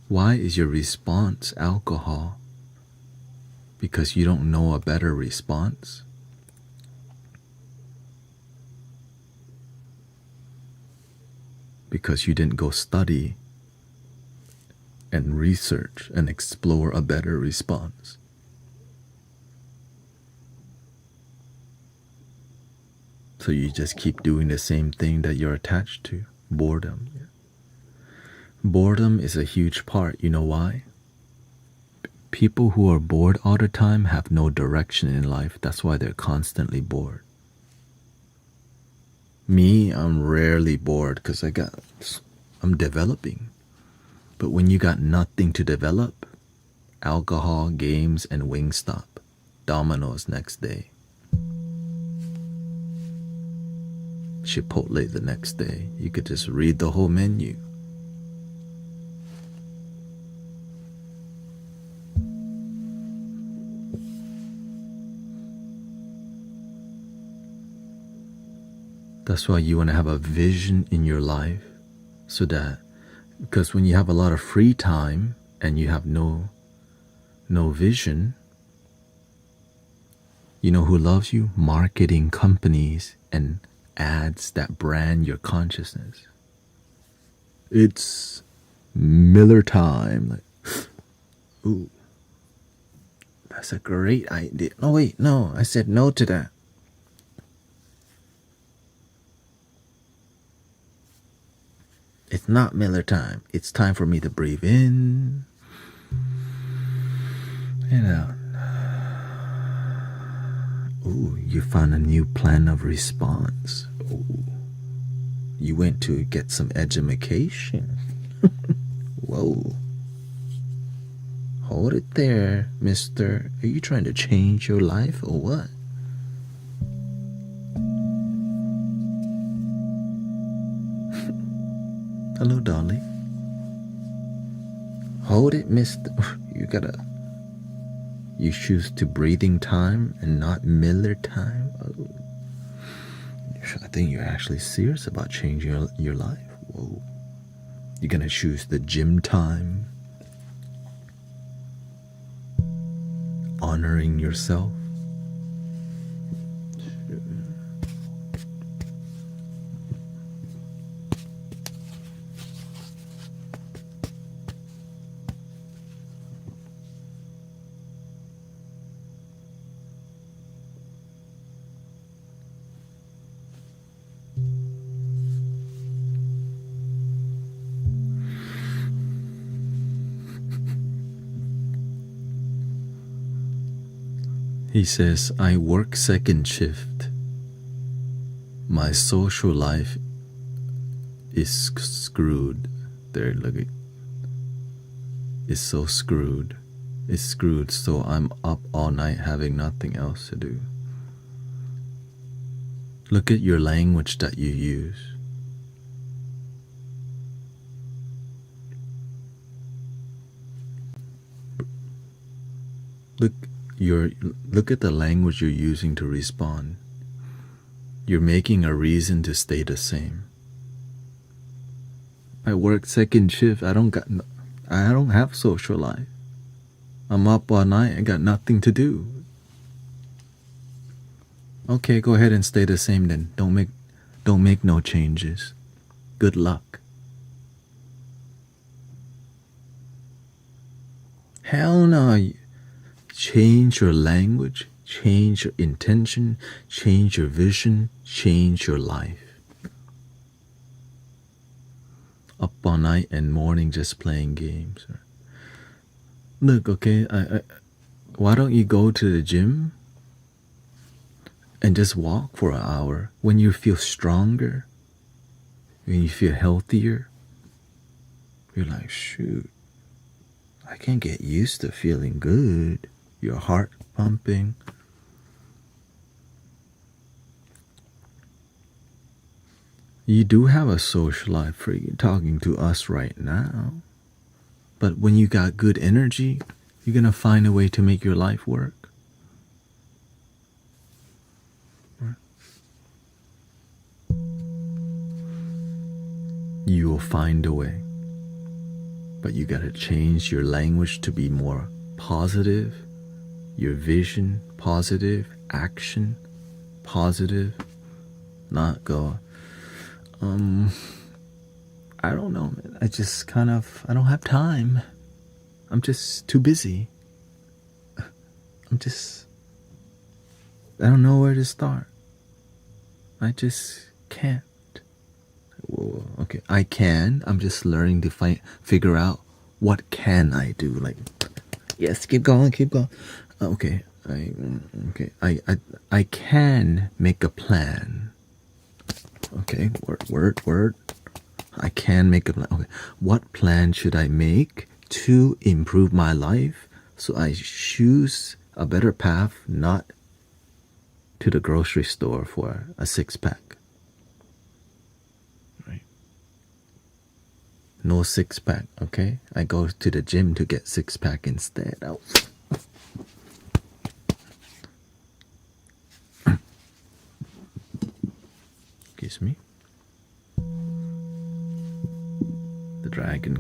Why is your response alcohol? Because you don't know a better response? Because you didn't go study and research and explore a better response? So you just keep doing the same thing that you're attached to. Boredom. Boredom is a huge part. You know why? People who are bored all the time have no direction in life. That's why they're constantly bored. Me, I'm rarely bored because I'm developing. But when you got nothing to develop, alcohol, games, and Wingstop, Domino's next day, Chipotle the next day. You could just read the whole menu. That's why you want to have a vision in your life, so that, because when you have a lot of free time and you have no vision, you know who loves you? Marketing companies and ads that brand your consciousness. It's Miller time. Like, ooh, that's a great idea. No, wait, no, I said no to that. It's not Miller time. It's time for me to breathe in and out. Ooh, you found a new plan of response. Ooh, you went to get some education. Whoa. Hold it there, mister. Are you trying to change your life or what? Hello, Dolly. Hold it, mister. You choose to breathing time and not Miller time? Oh. I think you're actually serious about changing your life. Whoa. You're gonna choose the gym time, honoring yourself. He says, I work second shift. My social life is screwed. There, look at it's so screwed. It's screwed, so I'm up all night having nothing else to do. Look at your language that you use. Look at the language you're using to respond. You're making a reason to stay the same. I work second shift. I don't have social life. I'm up all night. I got nothing to do. Okay, go ahead and stay the same then. Don't make no changes. Good luck. Hell no. Change your language, change your intention, change your vision, change your life. Up all night and morning just playing games. Look, okay, why don't you go to the gym and just walk for an hour? When you feel stronger, when you feel healthier, you're like, shoot, I can't get used to feeling good. Your heart pumping. You do have a social life for you talking to us right now. But when you got good energy, you're going to find a way to make your life work. You will find a way. But you got to change your language to be more positive. Your vision, positive. Action, positive. Not go, I don't know, man. I don't have time. I'm just too busy. I don't know where to start. I just can't. Whoa, okay, I can. I'm just learning to figure out what can I do. Like, yes, keep going. Okay, I can make a plan. Okay, word. I can make a plan. Okay, what plan should I make to improve my life so I choose a better path, not to the grocery store for a 6-pack? Right? No 6-pack, okay? I go to the gym to get 6-pack instead. Oh. Excuse me. The dragon.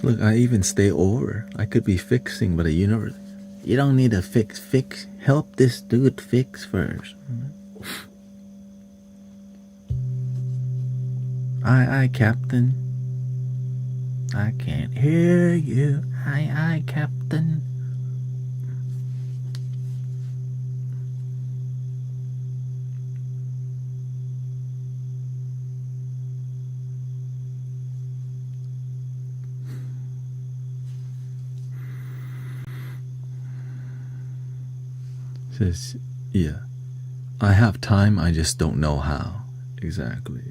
Look, I even stay over. I could be fixing, but the universe, you don't need to fix. Help this dude fix first. Aye, Captain. I can't hear you. Aye, Captain. Says, yeah, I have time, I just don't know how. Exactly.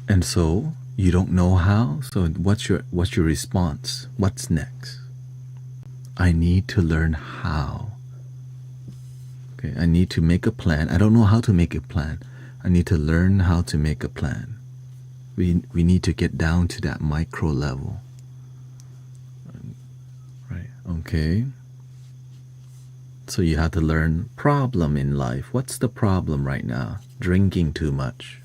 And so you don't know how, so what's your response? What's next? I need to learn how. Okay, I need to make a plan. I don't know how to make a plan. I need to learn how to make a plan. We need to get down to that micro level. Right, okay. So you have to learn problem in life. What's the problem right now? Drinking too much.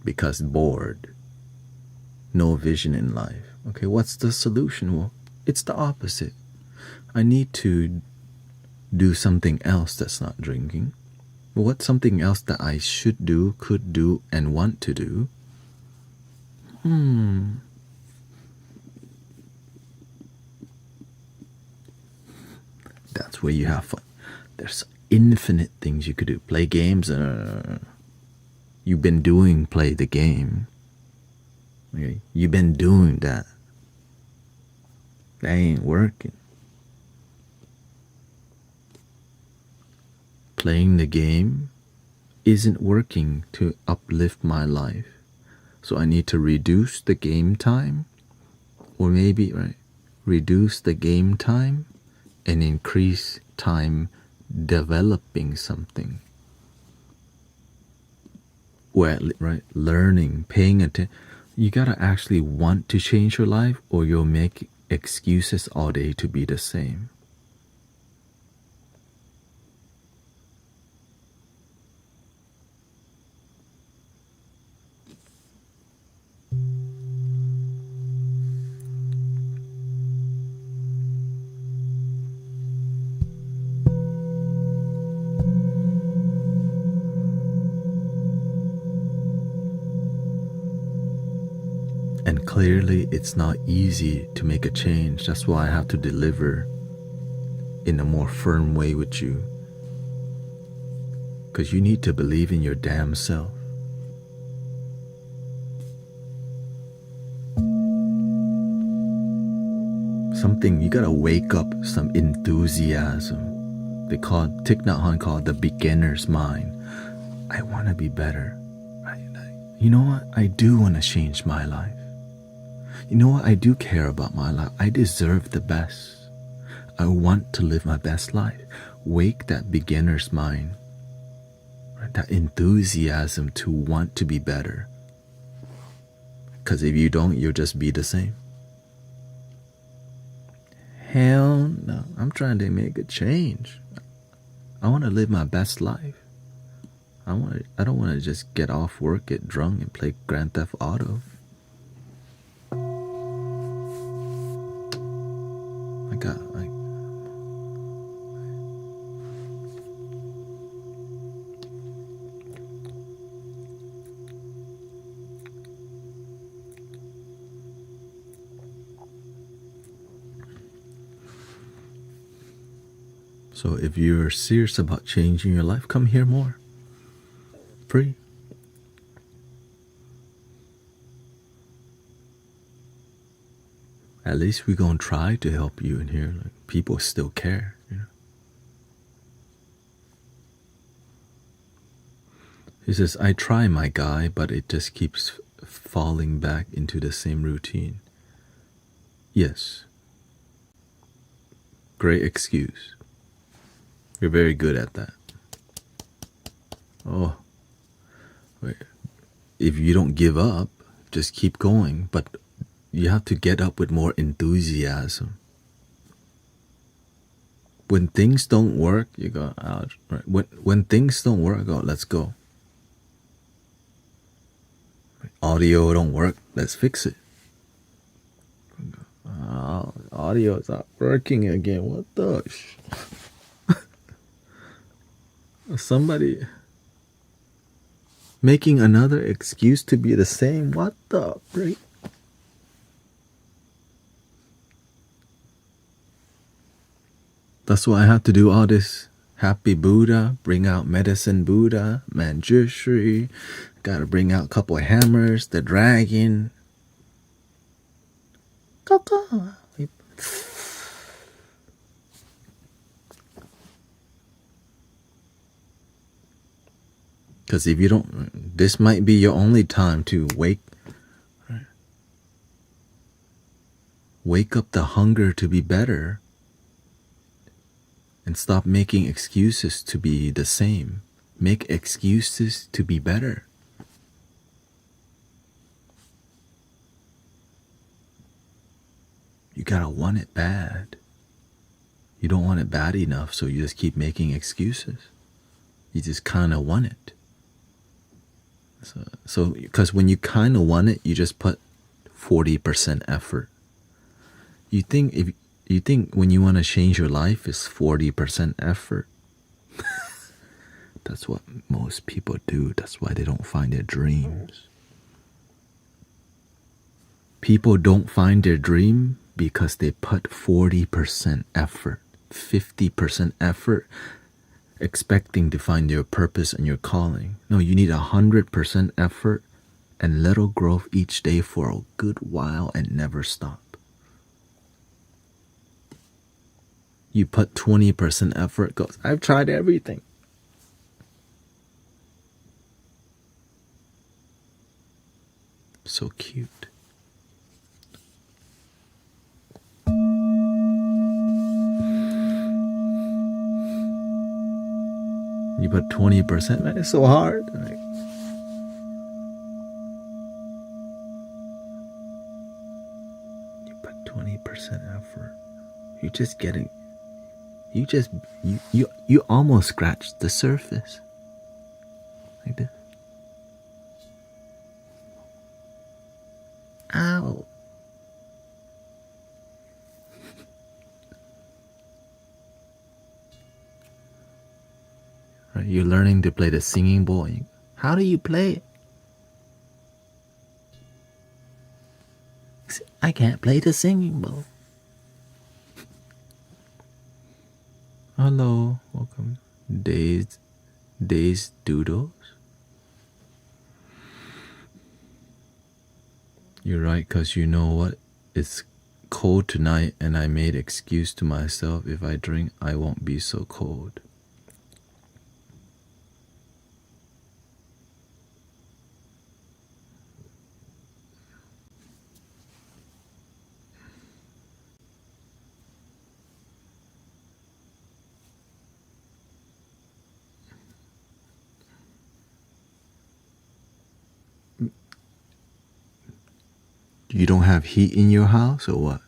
Because bored. No vision in life. Okay, what's the solution? Well, it's the opposite. I need to do something else that's not drinking. What's something else that I should do, could do, and want to do? That's where you have fun. There's infinite things you could do. Play games. You've been doing play the game. Okay? You've been doing that. That ain't working. Playing the game isn't working to uplift my life. So I need to reduce the game time, or maybe reduce the game time and increase time developing something. Where learning, paying attention. You gotta actually want to change your life, or you'll make excuses all day to be the same. And clearly it's not easy to make a change. That's why I have to deliver in a more firm way with you. Because you need to believe in your damn self. Something, you gotta wake up some enthusiasm. They call it, Thich Nhat Hanh called the beginner's mind. I wanna be better. You know what? I do wanna change my life. You know what? I do care about my life. I deserve the best. I want to live my best life. Wake that beginner's mind. That enthusiasm to want to be better. Because if you don't, you'll just be the same. Hell no. I'm trying to make a change. I want to live my best life. I don't want to just get off work, get drunk, and play Grand Theft Auto. So if you're serious about changing your life, come hear more. Free. At least we're going to try to help you in here. Like, people still care, you know. He says, I try, my guy, but it just keeps falling back into the same routine. Yes. Great excuse. You're very good at that. Oh. Wait. If you don't give up, just keep going. But you have to get up with more enthusiasm. When things don't work, you go, ouch. Right? When things don't work, go, let's go. Audio don't work, let's fix it. Audio is not working again. What the Somebody making another excuse to be the same. What the freak? That's why I have to do all this. Happy Buddha, bring out medicine Buddha, Manjushri. Gotta bring out a couple of hammers, the dragon. Because if you don't, this might be your only time to wake up the hunger to be better and stop making excuses to be the same. Make excuses to be better. You gotta want it bad. You don't want it bad enough, so you just keep making excuses. You just kind of want it. So because when you kind of want it, you just put 40% effort. You think when you want to change your life is 40% effort? That's what most people do. That's why they don't find their dreams. People don't find their dream because they put 40% effort, 50% effort, expecting to find your purpose and your calling. No, you need 100% effort and little growth each day for a good while and never stop. You put 20% effort, goes, I've tried everything. So cute. You put 20%, man, it's so hard. Like, you put 20% effort. You're just getting, you almost scratched the surface. Like this. Ow. Right, you're learning to play the singing bowl. How do you play it? I can't play the singing bowl. Hello, welcome. Days Doodles. You're right, because you know what? It's cold tonight, and I made excuse to myself. If I drink, I won't be so cold. You don't have heat in your house, or what?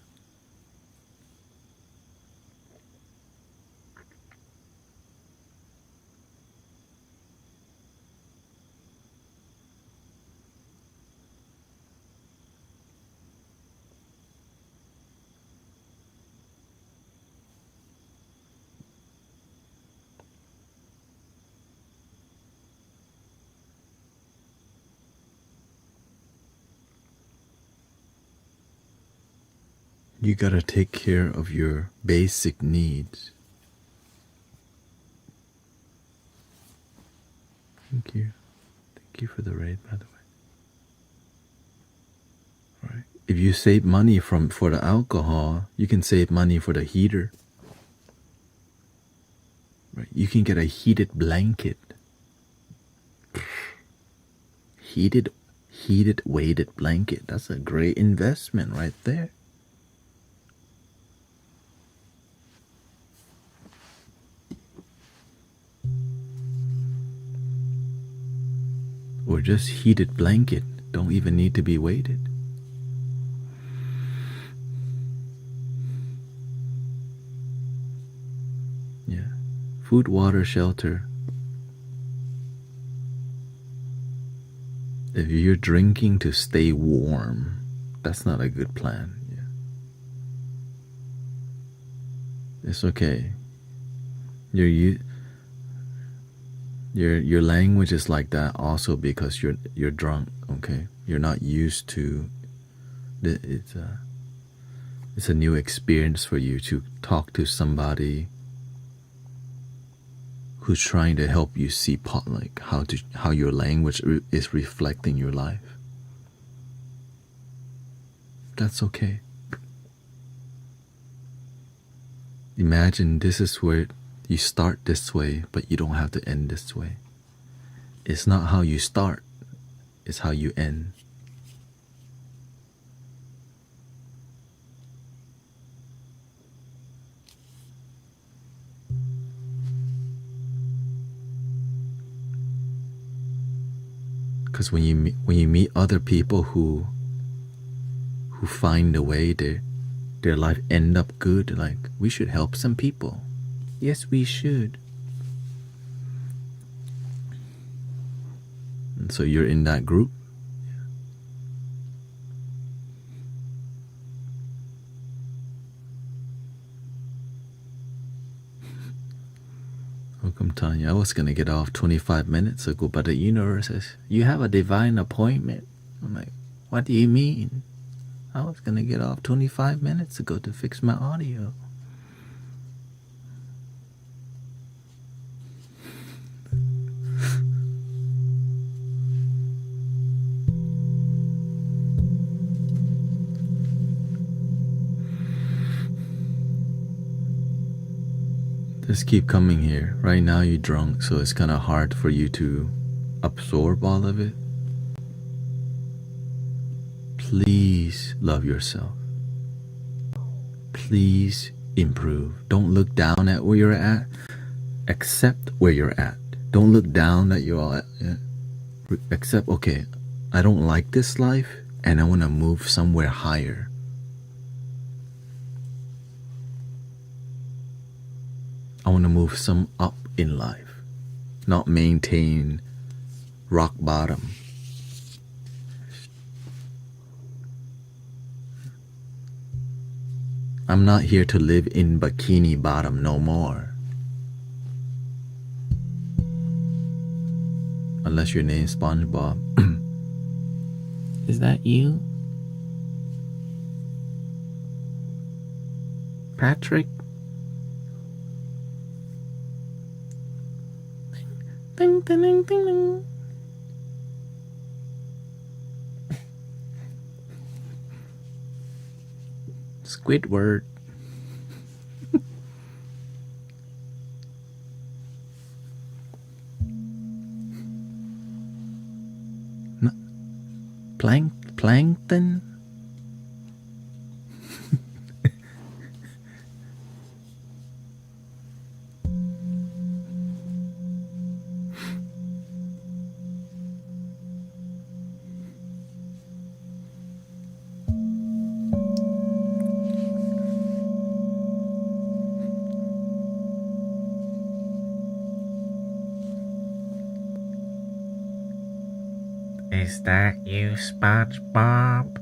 You gotta take care of your basic needs. Thank you. Thank you for the raid, by the way. Right. If you save money for the alcohol, you can save money for the heater. Right. You can get a heated blanket. Heated weighted blanket. That's a great investment right there. Or just heated blanket. Don't even need to be weighted. Yeah. Food, water, shelter. If you're drinking to stay warm, that's not a good plan. Yeah. It's okay. Your language is like that also because you're drunk. Okay, you're not used to. It's a new experience for you to talk to somebody who's trying to help you see like how your language is reflecting your life. That's okay. Imagine this is where you start this way, but you don't have to end this way. It's not how you start, it's how you end. Because when you meet other people who find a way, their life end up good. Like, we should help some people. Yes, we should. And so you're in that group. Welcome, Tanya. I was gonna get off 25 minutes ago, but the universe says, you have a divine appointment. I'm like, what do you mean? I was gonna get off 25 minutes ago to fix my audio. Just keep coming here. Right now you're drunk, so it's kind of hard for you to absorb all of it. Please love yourself. Please improve. Don't look down at where you're at. Accept where you're at. Don't look down that you're all at. Accept, okay, I don't like this life and I want to move somewhere higher. I want to move some up in life, not maintain rock bottom. I'm not here to live in bikini bottom no more. Unless your name's SpongeBob. Is that you? Patrick? Ding, ding, ding, ding, ding. Squidward. Plankton? Is that you, SpongeBob?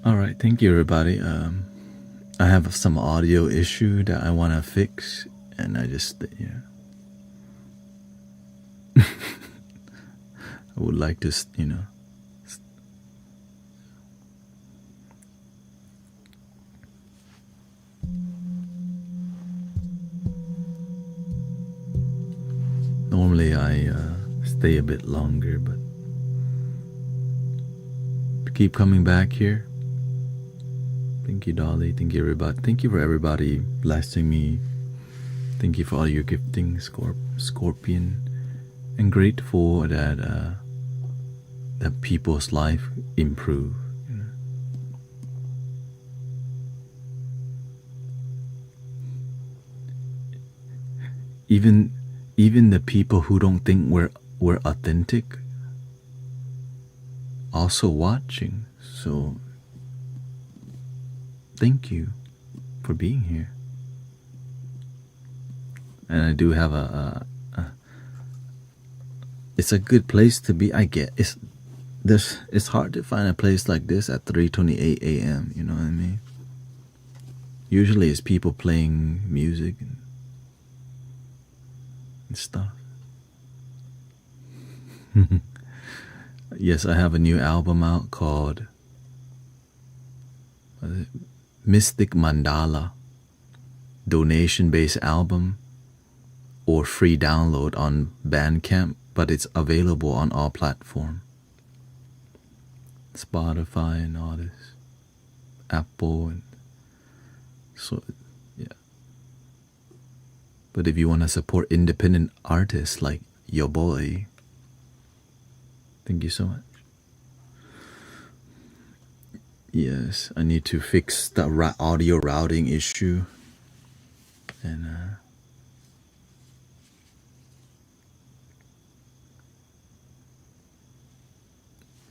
All right, thank you, everybody. I have some audio issue that I want to fix, and I just, I would like to, Normally I stay a bit longer, but keep coming back here. Thank you, Dolly. Thank you, everybody. Thank you for everybody blessing me. Thank you for all your gifting, Scorpion. And grateful that that people's life improve. Even the people who don't think we're authentic also watching. So thank you for being here. And I do have it's a good place to be. I get it's hard to find a place like this at 3:28 a.m. You know what I mean? Usually it's people playing music and stuff. Yes, I have a new album out called Mystic Mandala, donation-based album or free download on Bandcamp, but it's available on all platforms. Spotify and all this, Apple, and so yeah. But if you want to support independent artists like your boy, thank you so much. Yes, I need to fix the audio routing issue, and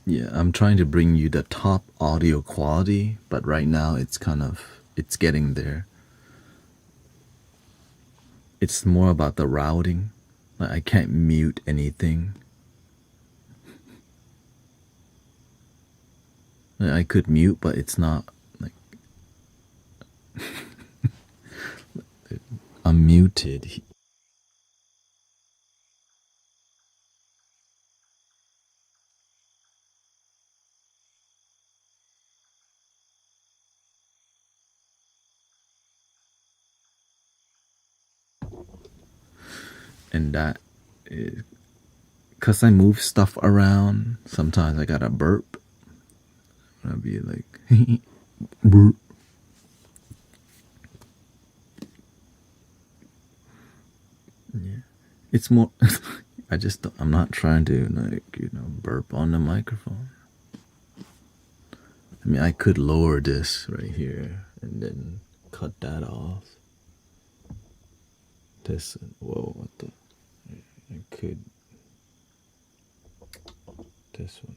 yeah, I'm trying to bring you the top audio quality, but right now it's getting there. It's more about the routing. Like I can't mute anything. I could mute, but it's not like I'm muted. And that is because I move stuff around. Sometimes I gotta burp. I'll be like, burp. Yeah. It's more. I'm not trying to burp on the microphone. I mean, I could lower this right here and then cut that off. This, whoa, what the? I could. This one.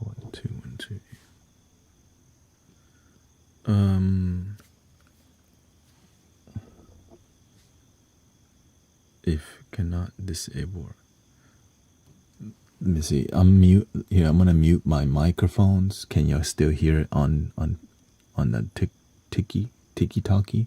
One, two, one, two. If cannot disable. Let me see. I'm mute here. I'm gonna mute my microphones. Can you still hear it on the ticky talkie?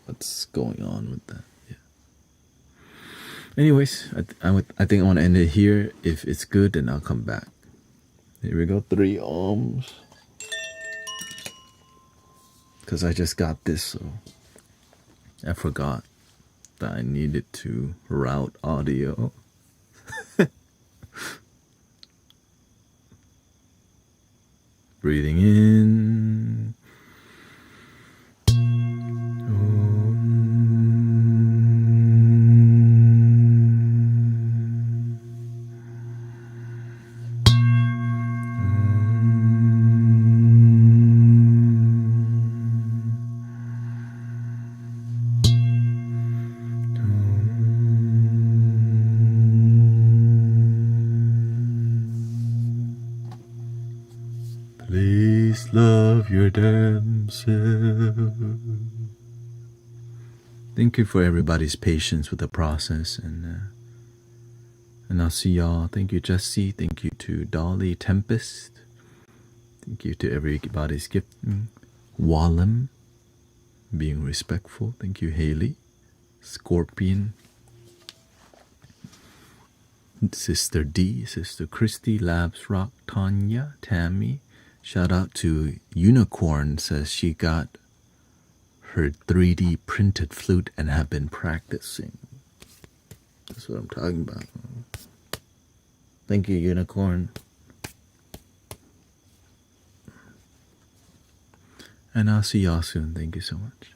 What's going on with that? Yeah. Anyways, I think I want to end it here. If it's good, then I'll come back. Here we go. 3 ohms. Because I just got this, so I forgot that I needed to route audio. Breathing in. Please love your damn self. Thank you for everybody's patience with the process, and I'll see y'all. Thank you, Jesse. Thank you to Dolly Tempest. Thank you to everybody's gifting. Wallem, being respectful. Thank you, Haley. Scorpion. Sister D, Sister Christy, Labs Rock, Tanya, Tammy. Shout out to Unicorn, says she got her 3D printed flute and have been practicing. That's what I'm talking about. Thank you, Unicorn. And I'll see y'all soon. Thank you so much.